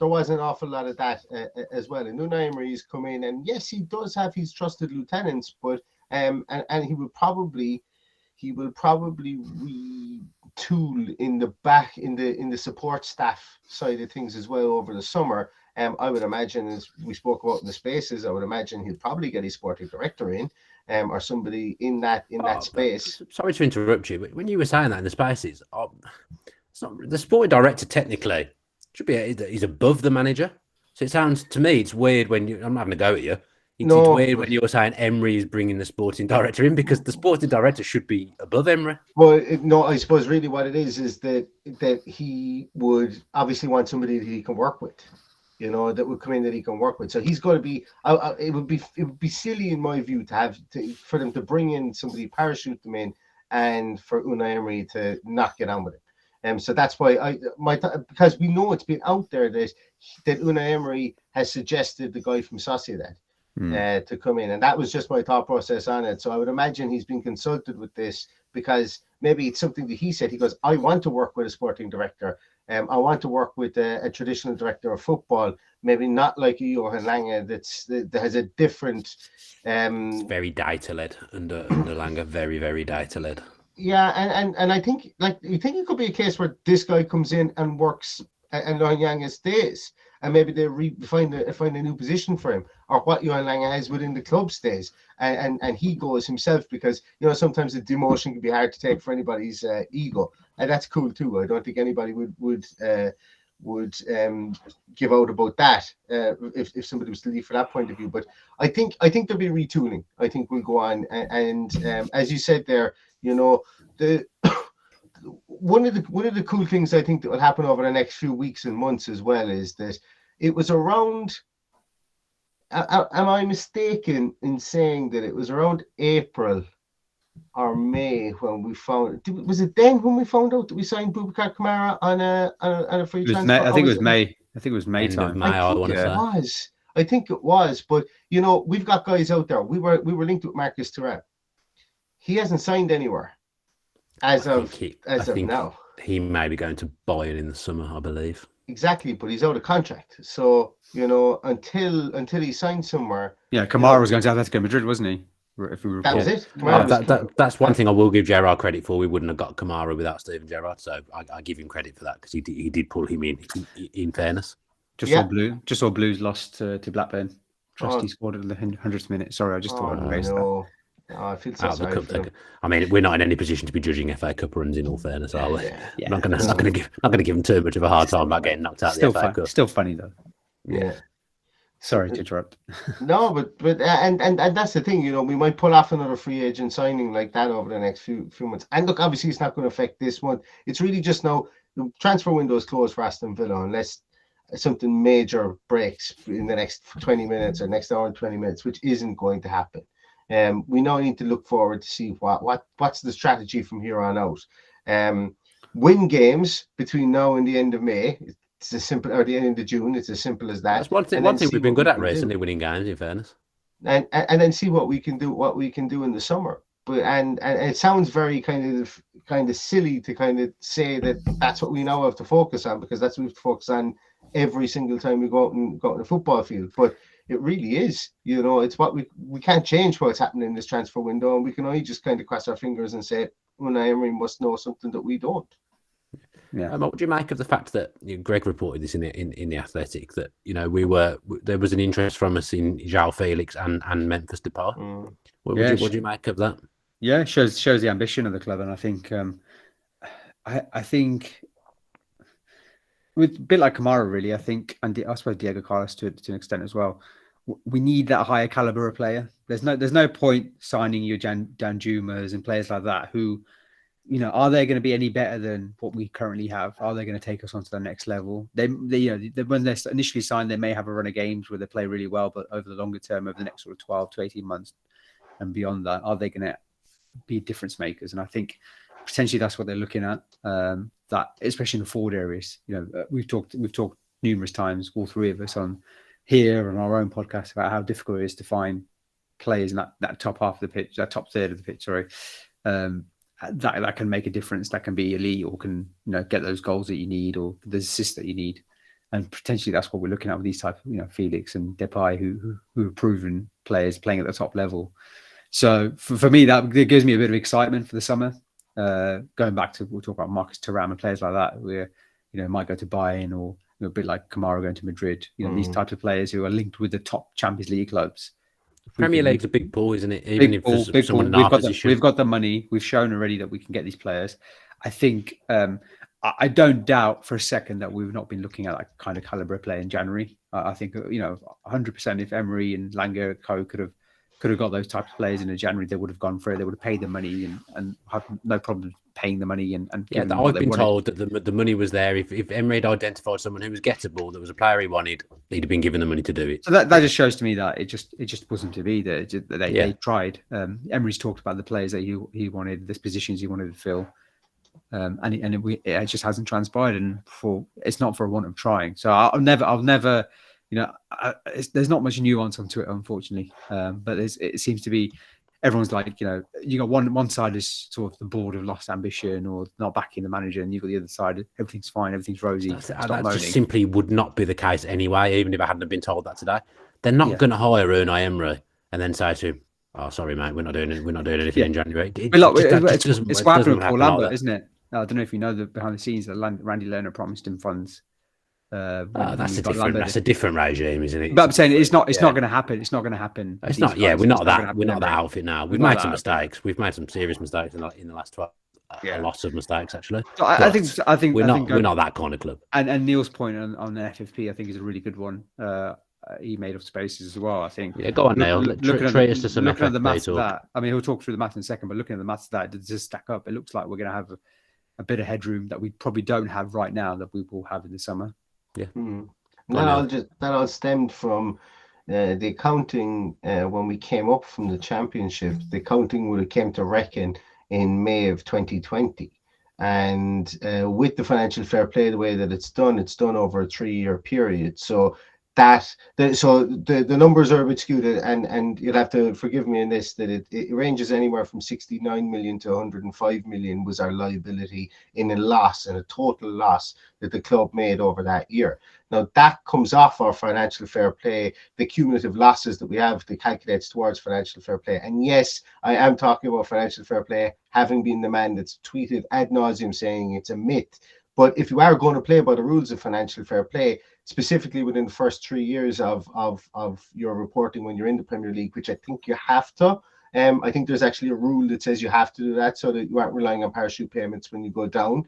was an awful lot of that as well. And Unai Emery's come in, and yes, he does have his trusted lieutenants, but and he will probably retool in the support staff side of things as well over the summer. I would imagine, as we spoke about in the spaces, I would imagine he'll probably get his sporting director in, or somebody in that space. Sorry to interrupt you, but when you were saying that in the spaces, it's not the sporting director technically should be he's above the manager. So it sounds to me it's weird when I'm not having a go at you. It's weird when you were saying Emery is bringing the sporting director in because the sporting director should be above Emery. Well, no, I suppose really what it is that he would obviously want somebody that he can work with, that would come in that he can work with. So he's got to be. It would be silly in my view for them to bring in somebody, parachute them in, and for Unai Emery to not get on with it. So that's why because we know it's been out there that Unai Emery has suggested the guy from Sociedad. To come in, and that was just my thought process on it. So I would imagine he's been consulted with this because maybe it's something that he said. He goes, I want to work with a sporting director. I want to work with a traditional director of football, maybe not like a Johan Lange that has a different it's very data led under Lange, very, very data led. Yeah, and I think you think it could be a case where this guy comes in and works and Johan Lange stays. And maybe they find a new position for him, or what Johan Lange has within the club stays, and he goes himself because sometimes the demotion can be hard to take for anybody's ego, and that's cool too. I don't think anybody would give out about that if somebody was to leave for that point of view. But I think there'll be retooling. I think we'll go on, and as you said there, the. One of the cool things I think that will happen over the next few weeks and months as well is that it was around. Am I mistaken in saying that it was around April or May when we found? Was it then when we found out that we signed Boubacar Kamara on a free transfer? I think it was May. I think it was May time. I think it was, but we've got guys out there. We were linked with Marcus Thuram. He hasn't signed anywhere. As of now, he may be going to Bayern in the summer, I believe. Exactly, but he's out of contract. So until he signs somewhere. Yeah, Kamara was going to Atletico Madrid, wasn't he? If we that was it. That's one thing I will give Gerrard credit for. We wouldn't have got Kamara without Steven Gerrard, so I give him credit for that because he did pull him in. In fairness, saw Blues lost to Blackburn. Trusty scored at the 100th minute. Sorry, I just thought I'd raise that. Oh, I feel so sorry for them. I mean, we're not in any position to be judging FA Cup runs. In all fairness, are we? Yeah. Not going to give them too much of a hard time about getting knocked out of the FA Cup. Still funny though. Yeah. Sorry to interrupt. No, but and that's the thing. We might pull off another free agent signing like that over the next few months. And look, obviously, it's not going to affect this one. It's really just now. the transfer window is closed for Aston Villa unless something major breaks in the next 20 minutes or next hour and 20 minutes, which isn't going to happen. We now need to look forward to see what's the strategy from here on out. Win games between now and the end of May. It's as simple, or the end of June. It's as simple as that. That's one thing we've been good at recently, winning games. In fairness, and then see what we can do in the summer. But and it sounds very kind of silly to kind of say that that's what we now have to focus on, because that's what we have to focus on every single time we go out on the football field. But it really is, it's what we can't change what's happening in this transfer window, and we can only just kind of cross our fingers and say, Emery must know something that we don't. Yeah. What do you make of the fact that Greg reported this in the Athletic, that there was an interest from us in João Felix and Memphis Depay? What do you make of that? Yeah, shows the ambition of the club, and I think I think with a bit like Kamara, really, I think, and I suppose Diego Carlos to an extent as well. We need that higher caliber of player. There's no point signing your Danjumas and players like that who, are they going to be any better than what we currently have? Are they going to take us on to the next level? They when they're initially signed, they may have a run of games where they play really well, but over the longer term, over the next sort of 12 to 18 months and beyond that, are they going to be difference makers? And I think potentially that's what they're looking at. That especially in the forward areas. We've talked numerous times, all three of us on here on our own podcast, about how difficult it is to find players in that top half of the pitch, that top third of the pitch, that can make a difference, that can be elite, or can get those goals that you need, or the assists that you need. And potentially that's what we're looking at with these types of Felix and Depay, who are proven players playing at the top level. So for me, that gives me a bit of excitement for the summer. Going back to, we'll talk about Marcus Thuram and players like that, where might go to Bayern, or a bit like Kamara going to Madrid. These types of players who are linked with the top Champions League clubs. Premier League's a big pool, isn't it? Even if there's someone in our position. We've got the money. We've shown already that we can get these players. I think I don't doubt for a second that we've not been looking at that kind of caliber of play in January. I think 100% if Emery and Langer and co could have got those types of players in January, they would have gone for it. They would have paid the money and have no problem paying the money and I've been told that the money was there. If Emery had identified someone who was gettable, that was a player he wanted, he'd have been given the money to do it. So that just shows to me that it just wasn't to be. They tried. Emery's talked about the players that he wanted, the positions he wanted to fill, and it just hasn't transpired. And it's not for a want of trying. So I'll never. There's not much nuance onto it, unfortunately. But it seems to be. Everyone's like, you got one side is sort of the board of lost ambition or not backing the manager, and you've got the other side, everything's fine, everything's rosy. That just simply would not be the case anyway, even if I hadn't been told that today. They're not going to hire Unai Emery and then say to him, "Oh, sorry, mate, we're not doing anything in January." It's what happened with Paul Lambert, isn't it? I don't know if you know the behind the scenes that Randy Lerner promised him funds. That's a different regime, isn't it? But I'm saying it's not going to happen. It's not going to happen. It's not. Yeah, we're not that outfit now. We've made some mistakes. We've made some serious mistakes in the last 12. A lot of mistakes, actually. So I think we're not that kind of club. And Neil's point on the FFP, I think, is a really good one. He made up spaces as well, I think. Yeah, go on, Neil. Looking at the maths of that. I mean, he'll talk through the maths in a second, but looking at the maths of that, does this stack up? It looks like we're going to have a bit of headroom that we probably don't have right now that we will have in the summer. Yeah. That all stemmed from the accounting when we came up from the championship. The accounting would have came to reckon in May of 2020, and with the financial fair play the way that it's done over a 3-year period. So the numbers are a bit skewed, and you'll have to forgive me in this, that it ranges anywhere from 69 million to 105 million was our liability in a total loss that the club made over that year. Now that comes off our financial fair play, the cumulative losses that we have that calculates towards financial fair play. And yes, I am talking about financial fair play, having been the man that's tweeted ad nauseum saying it's a myth. But if you are going to play by the rules of financial fair play, specifically within the first 3 years of your reporting when you're in the Premier League, which I think you have to, I think there's actually a rule that says you have to do that so that you aren't relying on parachute payments when you go down.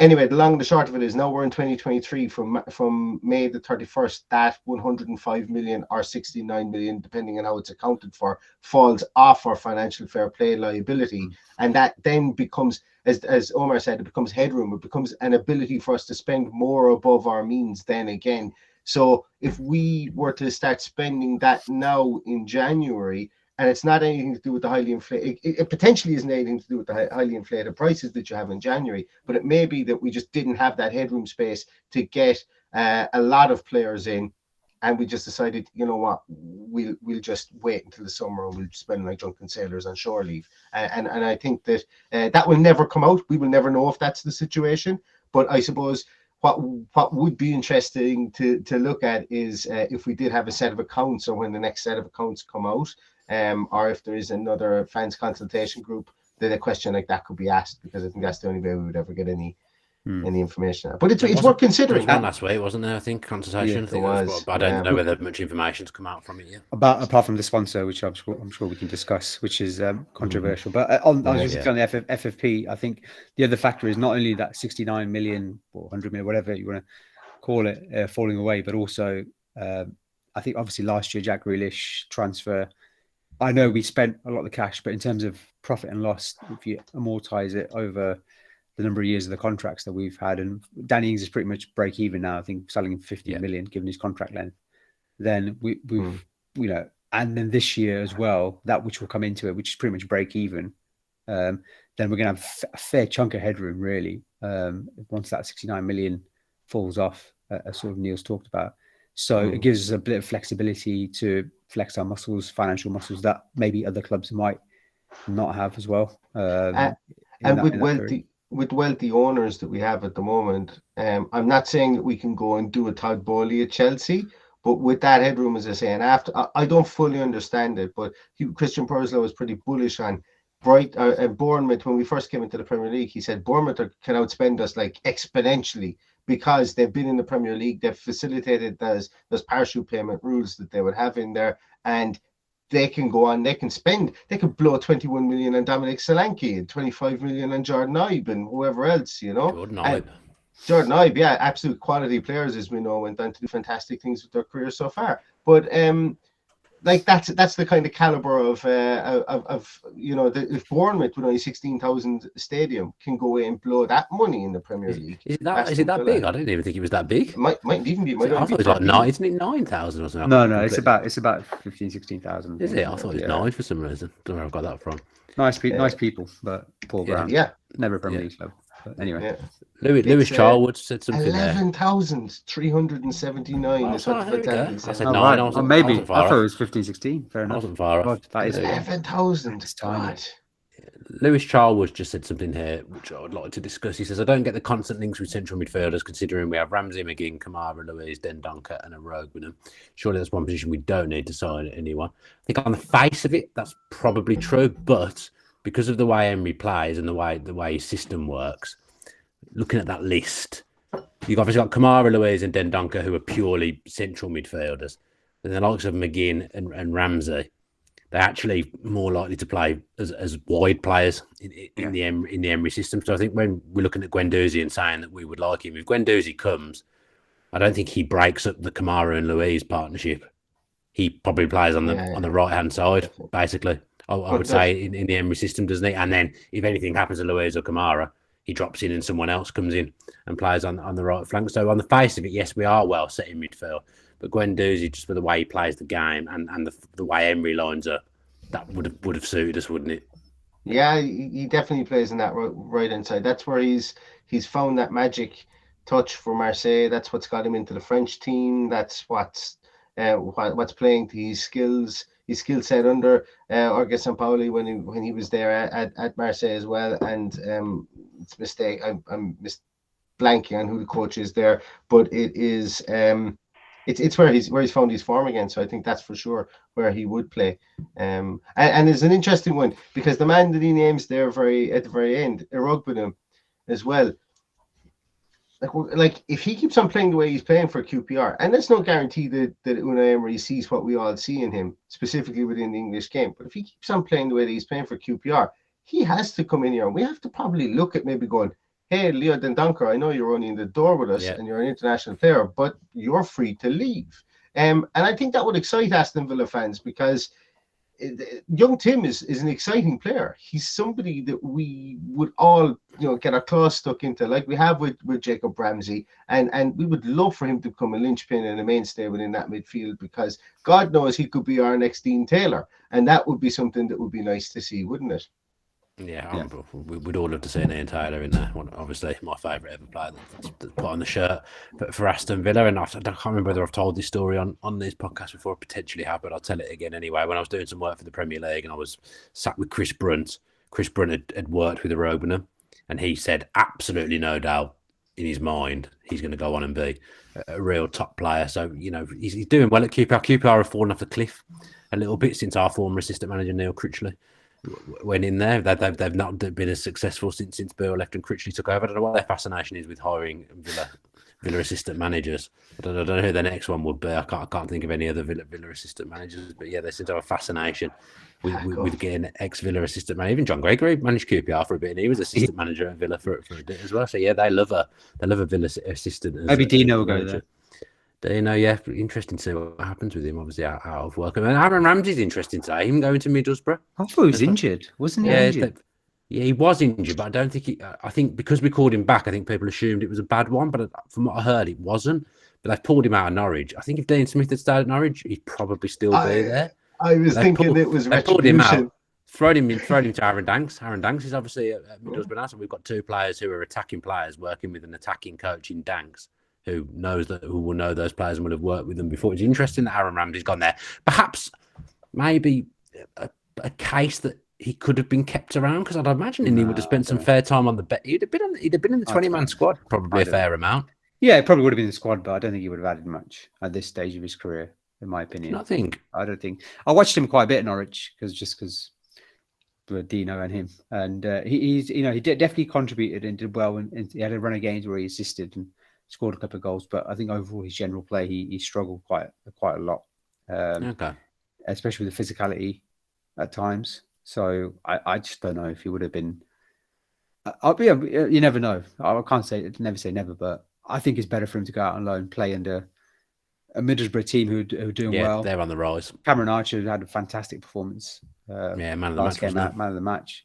anyway, the long and the short of it is now we're in 2023. From May the 31st, that 105 million or 69 million, depending on how it's accounted for, falls off our financial fair play liability, and that then becomes, as Omar said, it becomes headroom. It becomes an ability for us to spend more above our means then again. So if we were to start spending that now in January, and it's not anything to do with the highly inflated, it potentially isn't anything to do with the highly inflated prices that you have in January, but it may be that we just didn't have that headroom space to get a lot of players in, and we just decided, you know what, we'll just wait until the summer and we'll spend like drunken sailors on shore leave. And I think that that will never come out. We will never know if that's the situation, but I suppose what would be interesting to look at is if we did have a set of accounts, or when the next set of accounts come out, or if there is another fans consultation group, that a question like that could be asked, because I think that's the only way we would ever get any information. But it's worth considering. There was one last week, wasn't there? I think consultation. Yeah, I think it was, but I don't know whether much information's come out from it yet. Apart from the sponsor, which I'm sure we can discuss, which is controversial. But I was just on the FFP. I think the other factor is not only that 69 million or 100 million, whatever you want to call it, falling away, but also I think obviously last year Jack Grealish transfer. I know we spent a lot of the cash, but in terms of profit and loss, if you amortize it over the number of years of the contracts that we've had, and Danny Ings is pretty much break even now, I think selling him 50 million given his contract length, then we've you know, and then this year as well, that which will come into it, which is pretty much break even, then we're going to have a fair chunk of headroom really, once that 69 million falls off, as sort of Neil's talked about. So it gives us a bit of flexibility to flex our muscles, financial muscles, that maybe other clubs might not have as well. And with wealthy owners that we have at the moment, I'm not saying that we can go and do a Todd Bowley at Chelsea, but with that headroom, as I say, and after, I don't fully understand it, but Christian Purslow was pretty bullish on Bournemouth. When we first came into the Premier League, he said Bournemouth can outspend us like exponentially, because they've been in the Premier League, they've facilitated those parachute payment rules that they would have in there, and they can go on, they can blow 21 million on Dominic Solanke and 25 million on Jordan Ibe and whoever else, you know. Jordan Ibe, yeah, absolute quality players, as we know, went on to do fantastic things with their career so far. But like that's the kind of caliber of you know, if Bournemouth with only 16,000 stadium can go away and blow that money in the Premier League. Is it that big? I didn't even think it was that big. It might even be. I thought it was like 9, isn't it 9,000 or something? No, it's about 15, 16,000. Is it? I thought it was 9 for some reason. Don't know where I got that from. Nice people, but poor ground. Yeah, never a Premier League club. But anyway, Lewis Charwood said something 11,379 is what the I said 9. Or maybe I thought it was 15, 16. Fair enough. I wasn't far off. That is 11,000. It's tiny. Lewis Charwood just said something here which I would like to discuss. He says, I don't get the constant links with central midfielders, considering we have Ramsey, McGinn, Kamara, Louise, Dendoncker and a rogue with them. Surely that's one position we don't need to sign anyone. I think on the face of it, that's probably true, but because of the way Emery plays and the way his system works, looking at that list, you've obviously got Kamara, Louise and Dendoncker, who are purely central midfielders. And the likes of McGinn and Ramsey, they're actually more likely to play as wide players in the Emery system. So I think when we're looking at Guendouzi and saying that we would like him, if Guendouzi comes, I don't think he breaks up the Kamara and Louise partnership. He probably plays on the right hand side, basically. I would say in the Emery system, doesn't he? And then if anything happens to Louise or Kamara, he drops in and someone else comes in and plays on the right flank. So on the face of it, yes, we are well set in midfield. But Guendouzi, just for the way he plays the game and the way Emery lines up, that would have suited us, wouldn't it? Yeah, he definitely plays in that right inside. That's where he's found that magic touch for Marseille. That's what's got him into the French team. That's what's playing to his skills. His skill set under Jorge Sampaoli when he was there at Marseille as well. And it's a mistake. I'm blanking on who the coach is there, but it is it's where he's found his form again. So I think that's for sure where he would play. And it's an interesting one because the man that he names there at the very end, Erogbinum, as well. Like if he keeps on playing the way he's playing for QPR, and there's no guarantee that Unai Emery sees what we all see in him, specifically within the English game. But if he keeps on playing the way that he's playing for QPR, he has to come in here, and we have to probably look at maybe going, hey, Leo Dendoncker, I know you're only in the door with us and you're an international player, but you're free to leave. And I think that would excite Aston Villa fans because young Tim is an exciting player. He's somebody that we would all, get our claws stuck into, like we have with Jacob Ramsey, and we would love for him to become a linchpin and a mainstay within that midfield, because God knows he could be our next Dean Taylor, and that would be something that would be nice to see, wouldn't it? Yeah, we'd all love to see an Ian Taylor in there. Obviously, my favourite ever player that's put on the shirt for Aston Villa. And I can't remember whether I've told this story on this podcast before. I potentially have, but I'll tell it again anyway. When I was doing some work for the Premier League and I was sat with Chris Brunt had worked with the Robenham, and he said absolutely no doubt in his mind he's going to go on and be a real top player. So, he's doing well at QPR. QPR have fallen off the cliff a little bit since our former assistant manager, Neil Critchley, went in there. They've not been as successful since Burr left and Critchley took over. I don't know what their fascination is with hiring Villa assistant managers. I don't know who the next one would be. I can't think of any other Villa assistant managers. But yeah, they seem to have a fascination with getting ex-Villa assistant manager. Even John Gregory managed QPR for a bit, and he was assistant manager at Villa for a bit as well. So yeah, they love a Villa assistant. Maybe Dino will go there. Yeah, interesting to see what happens with him. Obviously, out of work. And Aaron Ramsey's interesting today. Him going to Middlesbrough. I thought he was injured, wasn't he? Injured? Yeah, he was injured, but I don't think I think because we called him back, I think people assumed it was a bad one. But from what I heard, it wasn't. But they've pulled him out of Norwich. I think if Dean Smith had stayed at Norwich, he'd probably still be there. I was thinking it was retribution. Pulled him out. Thrown him to Aaron Danks. Aaron Danks is obviously at Middlesbrough now, so we've got two players who are attacking players working with an attacking coach in Danks, who will know those players and will have worked with them before. It's interesting that Aaron Ramsey's gone there. Perhaps, maybe a case that he could have been kept around, because I'd imagine he would have spent some fair time on the bench. He'd have been in the 20-man squad, probably a fair amount. Yeah, it probably would have been in the squad, but I don't think he would have added much at this stage of his career, in my opinion. I don't think. I watched him quite a bit at Norwich because Dino and him, and he definitely contributed and did well, and he had a run of games where he assisted and scored a couple of goals. But I think overall his general play, he struggled quite a lot, especially with the physicality at times. So I just don't know if he would have been. You never know. I can't never say never, but I think it's better for him to go out on loan, play under a Middlesbrough team who are doing well. They're on the rise. Cameron Archer had a fantastic performance. Man of the match. Man of the match.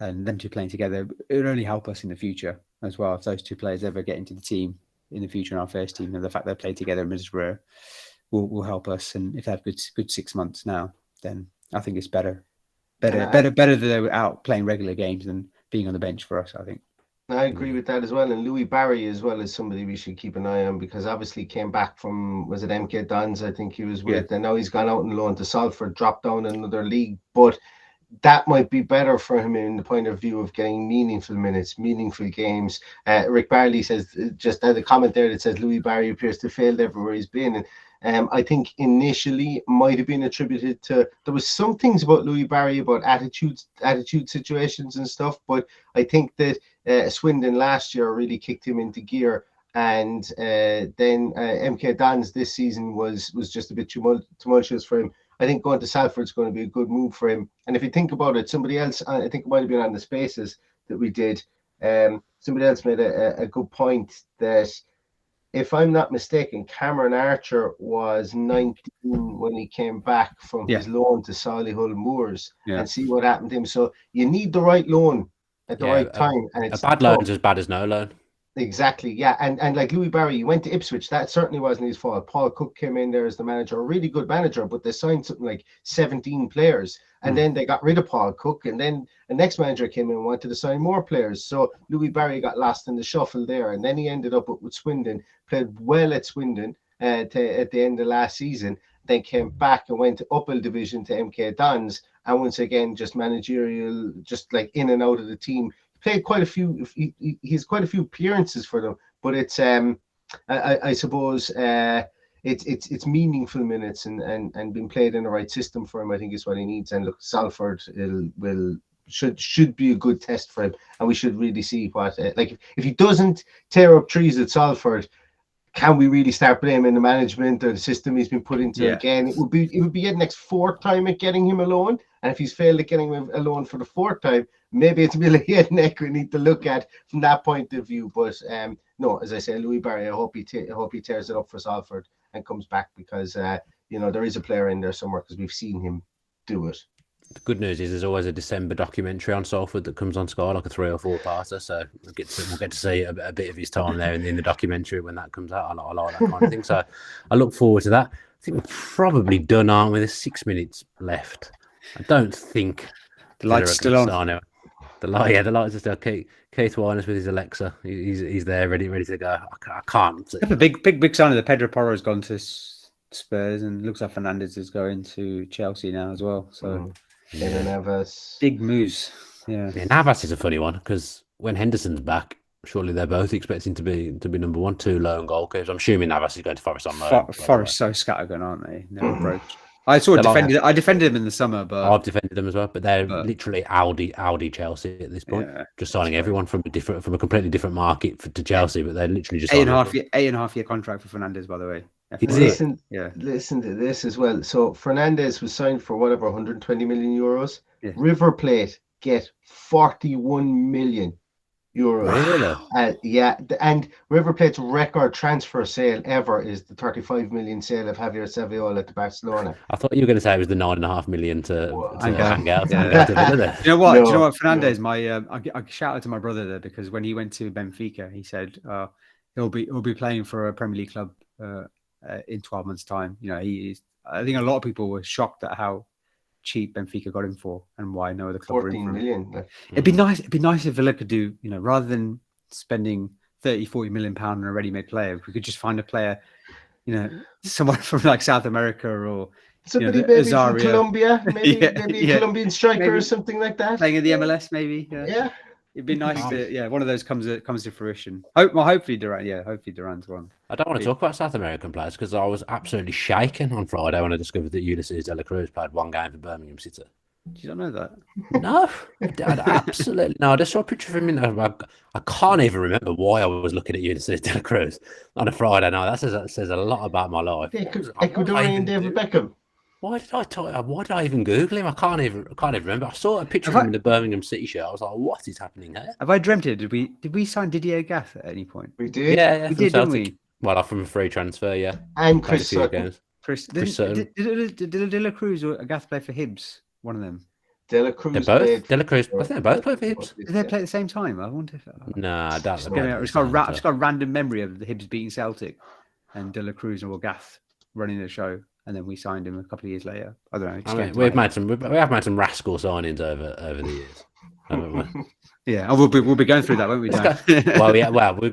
And them two playing together, it would only help us in the future as well. If those two players ever get into the team in the future in our first team, and the fact they play together in Middlesbrough will help us. And if they have good 6 months now, then I think it's better that they were out playing regular games than being on the bench for us, I think. I agree with that as well. And Louis Barry as well is somebody we should keep an eye on, because obviously came back from, was it MK Dons, I think he was with, and now he's gone out on loan to Salford, dropped down in another league. But that might be better for him in the point of view of getting meaningful minutes, meaningful games. Rick Barley says, just the comment there that says Louis Barry appears to have failed everywhere he's been. And I think initially might have been attributed to, there was some things about Louis Barry about attitude situations and stuff, but I think that Swindon last year really kicked him into gear, and then MK Dons this season was just a bit tumultuous for him. I think going to Salford is going to be a good move for him. And if you think about it, somebody else, I think it might have been on the spaces that we did, somebody else made a good point that, if I'm not mistaken, Cameron Archer was 19 when he came back from his loan to Solihull Moors, and see what happened to him. So you need the right loan at the right time. And it's a bad loan is as bad as no loan. Exactly, yeah. And like Louis Barry, he went to Ipswich. That certainly wasn't his fault. Paul Cook came in there as the manager, a really good manager, but they signed something like 17 players. And then they got rid of Paul Cook. And then the next manager came in and wanted to sign more players. So Louis Barry got lost in the shuffle there. And then he ended up with Swindon, played well at Swindon at the end of last season, then came back and went to Upper Division to MK Dons. And once again, just managerial, just like in and out of the team. Played quite a few. He has quite a few appearances for them, but it's I suppose it's meaningful minutes and being played in the right system for him. I think is what he needs. And look, Salford should be a good test for him, and we should really see what if he doesn't tear up trees at Salford, can we really start blaming the management or the system he's been put into again? It would be the next fourth time at getting him alone, and if he's failed at getting him alone for the fourth time, maybe it's Villa head neck we need to look at from that point of view. But no, as I say, Louis Barry, I hope he tears it up for Salford and comes back, because there is a player in there somewhere, because we've seen him do it. The good news is there's always a December documentary on Salford that comes on Sky, like a 3 or 4 parter. So we'll get to see a bit of his time there in the documentary when that comes out. I like that kind of thing. So I look forward to that. I think we're probably done, aren't we? There's 6 minutes left. I don't think the light's still on. The lights are still. Keith Winers with his Alexa. He's there, ready to go. I can't. A big sign of the Pedro Porro has gone to Spurs, and looks like Fernandes is going to Chelsea now as well. So. Navas. Big moves. Yeah, Navas is a funny one, because when Henderson's back, surely they're both expecting to be number 1, 2 lone goalkeepers. I'm assuming Navas is going to Forest on loan. Forest so scattergun, aren't they? Never broke. I defended them in the summer, but I've defended them as well. But they're literally Audi Chelsea at this point. Just signing everyone from a completely different market to Chelsea, but they're literally just 8.5 year contract for Fernandes, by the way. Listen to this as well. So Fernandes was signed for 120 million euros. Yeah. River Plate get 41 million euros. Really? And River Plate's record transfer sale ever is the 35 million sale of Javier Saviola to Barcelona. I thought you were going to say it was the 9.5 million to hang out. Yeah. You know what? No. Do you know what? Fernandes, I shouted to my brother there, because when he went to Benfica, he said he'll be playing for a Premier League club in 12 months' time. I think a lot of people were shocked at how cheap Benfica got him for, and why no other club 14 million. It'd be nice if Villa could do, rather than spending 30-40 million pound on a ready-made player, if we could just find a player, someone from like South America, or somebody maybe from Colombia, maybe a Colombian striker or something like that, playing in the MLS, maybe. Yeah. It'd be nice to, one of those comes to fruition. Hopefully Duran's one. I don't want to talk about South American players, because I was absolutely shaken on Friday when I discovered that Ulysses De La Cruz played 1 game for Birmingham City. You don't know that? No, absolutely no. I just saw a picture of him. I can't even remember why I was looking at Ulysses De La Cruz on a Friday night. That says a lot about my life. Ecuadorian David Beckham. Why did I even Google him? I can't even remember. I saw a picture of him in the Birmingham City shirt. I was like, what is happening here? Have I dreamt it? Did we sign Didier Gath at any point? We did. Yeah, we did, didn't we? Well, from a free transfer, yeah. And Chris Sutton. Did De La Cruz or Gath play for Hibs? One of them. De La Cruz. I think they both played for Hibs. Did they play at the same time? I wonder if. No, I don't. I've just got a random memory of the Hibs beating Celtic, and De La Cruz or Gath running the show. And then we signed him a couple of years later. I don't know. We have made some rascal signings over the years, haven't we? Yeah, we'll be going through that, won't we, Dan?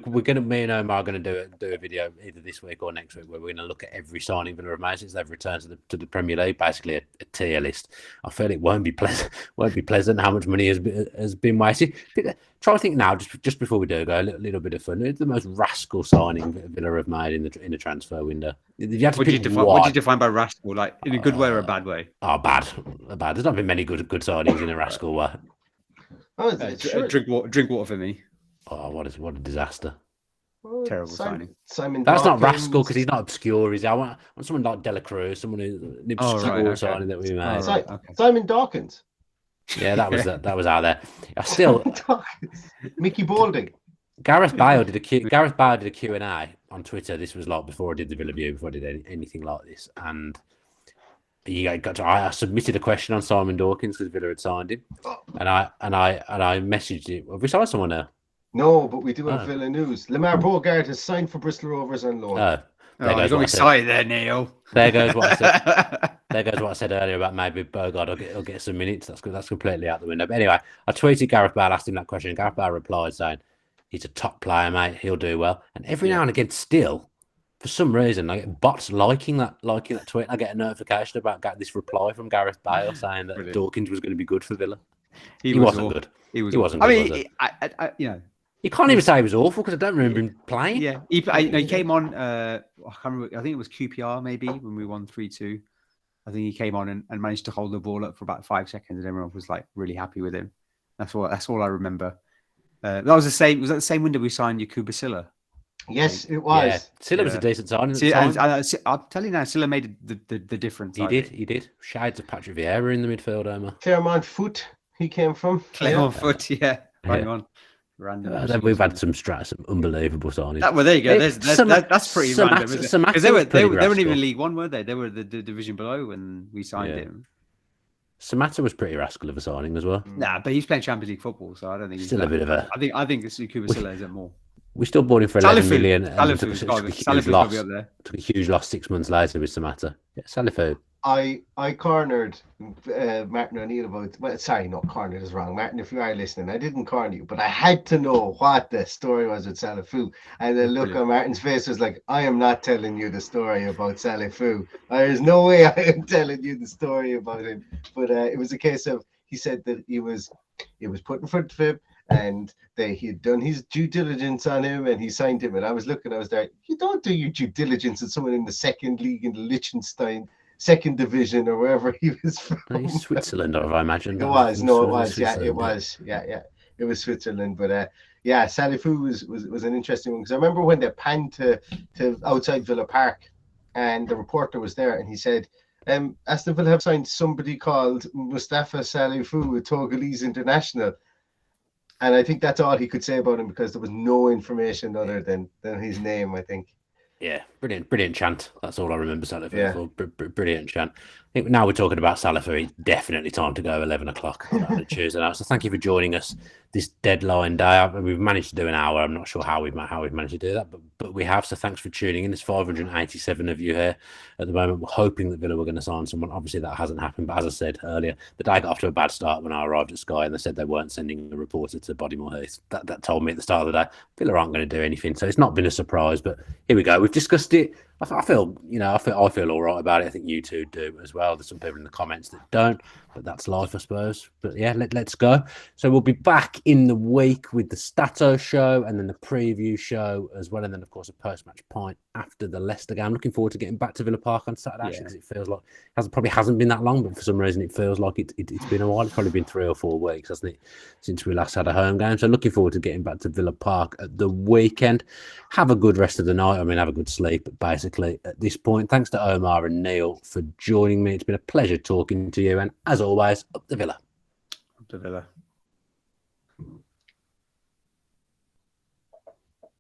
We're gonna. Me and Omar are gonna do a video either this week or next week, where we're gonna look at every signing Villa have made since they've returned to the Premier League, basically a tier list. I feel it won't be pleasant how much money has been wasted. Try to think now, just before we do go, a little bit of fun. It's the most rascal signing Villa have made in the transfer window. What do you define by rascal? Like in a good way or a bad way? Oh, bad. There's not been many good signings in a rascal way. Oh, drink water for me. Oh, what a disaster! Terrible signing. Simon. That's not rascal, because he's not obscure. I want someone like De La Cruz, someone who's an obscure signing that we made. Simon Dawkins. Yeah, that was out there. I still Mickey Balding. Gareth Bale did a Q&A on Twitter. This was like before I did the Villa View, before I did anything like this, and I submitted a question on Simon Dawkins because Villa had signed him, and I messaged it. Have we signed someone now? No, but we do have Villa news. Lamar Bogart has signed for Bristol Rovers on loan. You got excited there, Neil. There goes what I said. There goes what I said earlier about maybe Bogart will get some minutes. That's completely out the window. But anyway, I tweeted Gareth Bale, asked him that question. Gareth Bale replied saying, "He's a top player, mate. He'll do well." And every now and again, still, for some reason, I get bots liking that tweet. I get a notification about this reply from Gareth Bale saying that Brilliant. Dawkins was going to be good for Villa. He wasn't good. He wasn't. You can't even say he was awful, because I don't remember him playing. Yeah, he came on. I can't remember. I think it was QPR maybe when we won 3-2. I think he came on and managed to hold the ball up for about 5 seconds, and everyone was like really happy with him. That's all I remember. That was the same. Was that the same window we signed Yakuba Silla? Yes, it Yeah, was. Silla was a decent signing at See, the and, time. I'll tell you now, Silla made the difference. He did. Shades of Patrick Vieira in the midfield, Omar. Claremont Foot, he came from. Claremont Foot, bang Yeah. on. Random. Then we've had some unbelievable signings. Well, there you go. That's pretty random, isn't it? Because they weren't even League One, were they? They were the division below when we signed him. Samatta was pretty rascal of a signing as well. Nah, but he's playing Champions League football, so I don't think he's Still a bit of a. I think Kuba Silla is more. We still bought him for 11 million. Salifu's got to be up there. Took a huge loss 6 months later with Samatta. Yeah, Salifu. I cornered Martin O'Neill about. Well, sorry, not cornered is wrong. Martin, if you are listening, I didn't corner you, but I had to know what the story was with Salifu. And the look on Martin's face was like, I am not telling you the story about Salifu. There is no way I am telling you the story about him. But it was a case of, he said that it was put in front of him, and he had done his due diligence on him, and he signed him. And I was there. You don't do your due diligence on someone in the second league in the Liechtenstein second division or wherever he was from. Switzerland, I imagine. It was. Yeah, it was. Yeah. It was Switzerland. But Salifu was an interesting one, because I remember when they panned to outside Villa Park, and the reporter was there, and he said, Aston Villa have signed somebody called Mustafa Salifu with Togolese International. And I think that's all he could say about him, because there was no information other than his name, I think. Yeah, brilliant chant. That's all I remember Salifu for. Brilliant chant. I think now we're talking about Salifu, it's definitely time to go 11 o'clock on a Tuesday night. So thank you for joining us this deadline day. We've managed to do an hour. I'm not sure how we've managed to do that, but we have. So thanks for tuning in. There's 587 of you here at the moment. We're hoping that Villa were going to sign someone. Obviously, that hasn't happened. But as I said earlier, the day got off to a bad start when I arrived at Sky, and they said they weren't sending a reporter to Bodymore Heath. That told me at the start of the day, Villa aren't going to do anything. So it's not been a surprise. But here we go. We've discussed it. I feel all right about it. I think you two do as well. There's some people in the comments that don't, but that's life, I suppose. But yeah, let's go. So we'll be back in the week with the Stato show, and then the preview show as well, and then of course a post-match pint after the Leicester game. I'm looking forward to getting back to Villa Park on Saturday, actually, because it feels like probably hasn't been that long, but for some reason it feels like it's been a while. It's probably been 3 or 4 weeks, hasn't it, since we last had a home game. So looking forward to getting back to Villa Park at the weekend. Have a good rest of the night. Have a good sleep, basically, at this point. Thanks to Omar and Neil for joining me. It's been a pleasure talking to you, and as always, up the Villa. Up the Villa.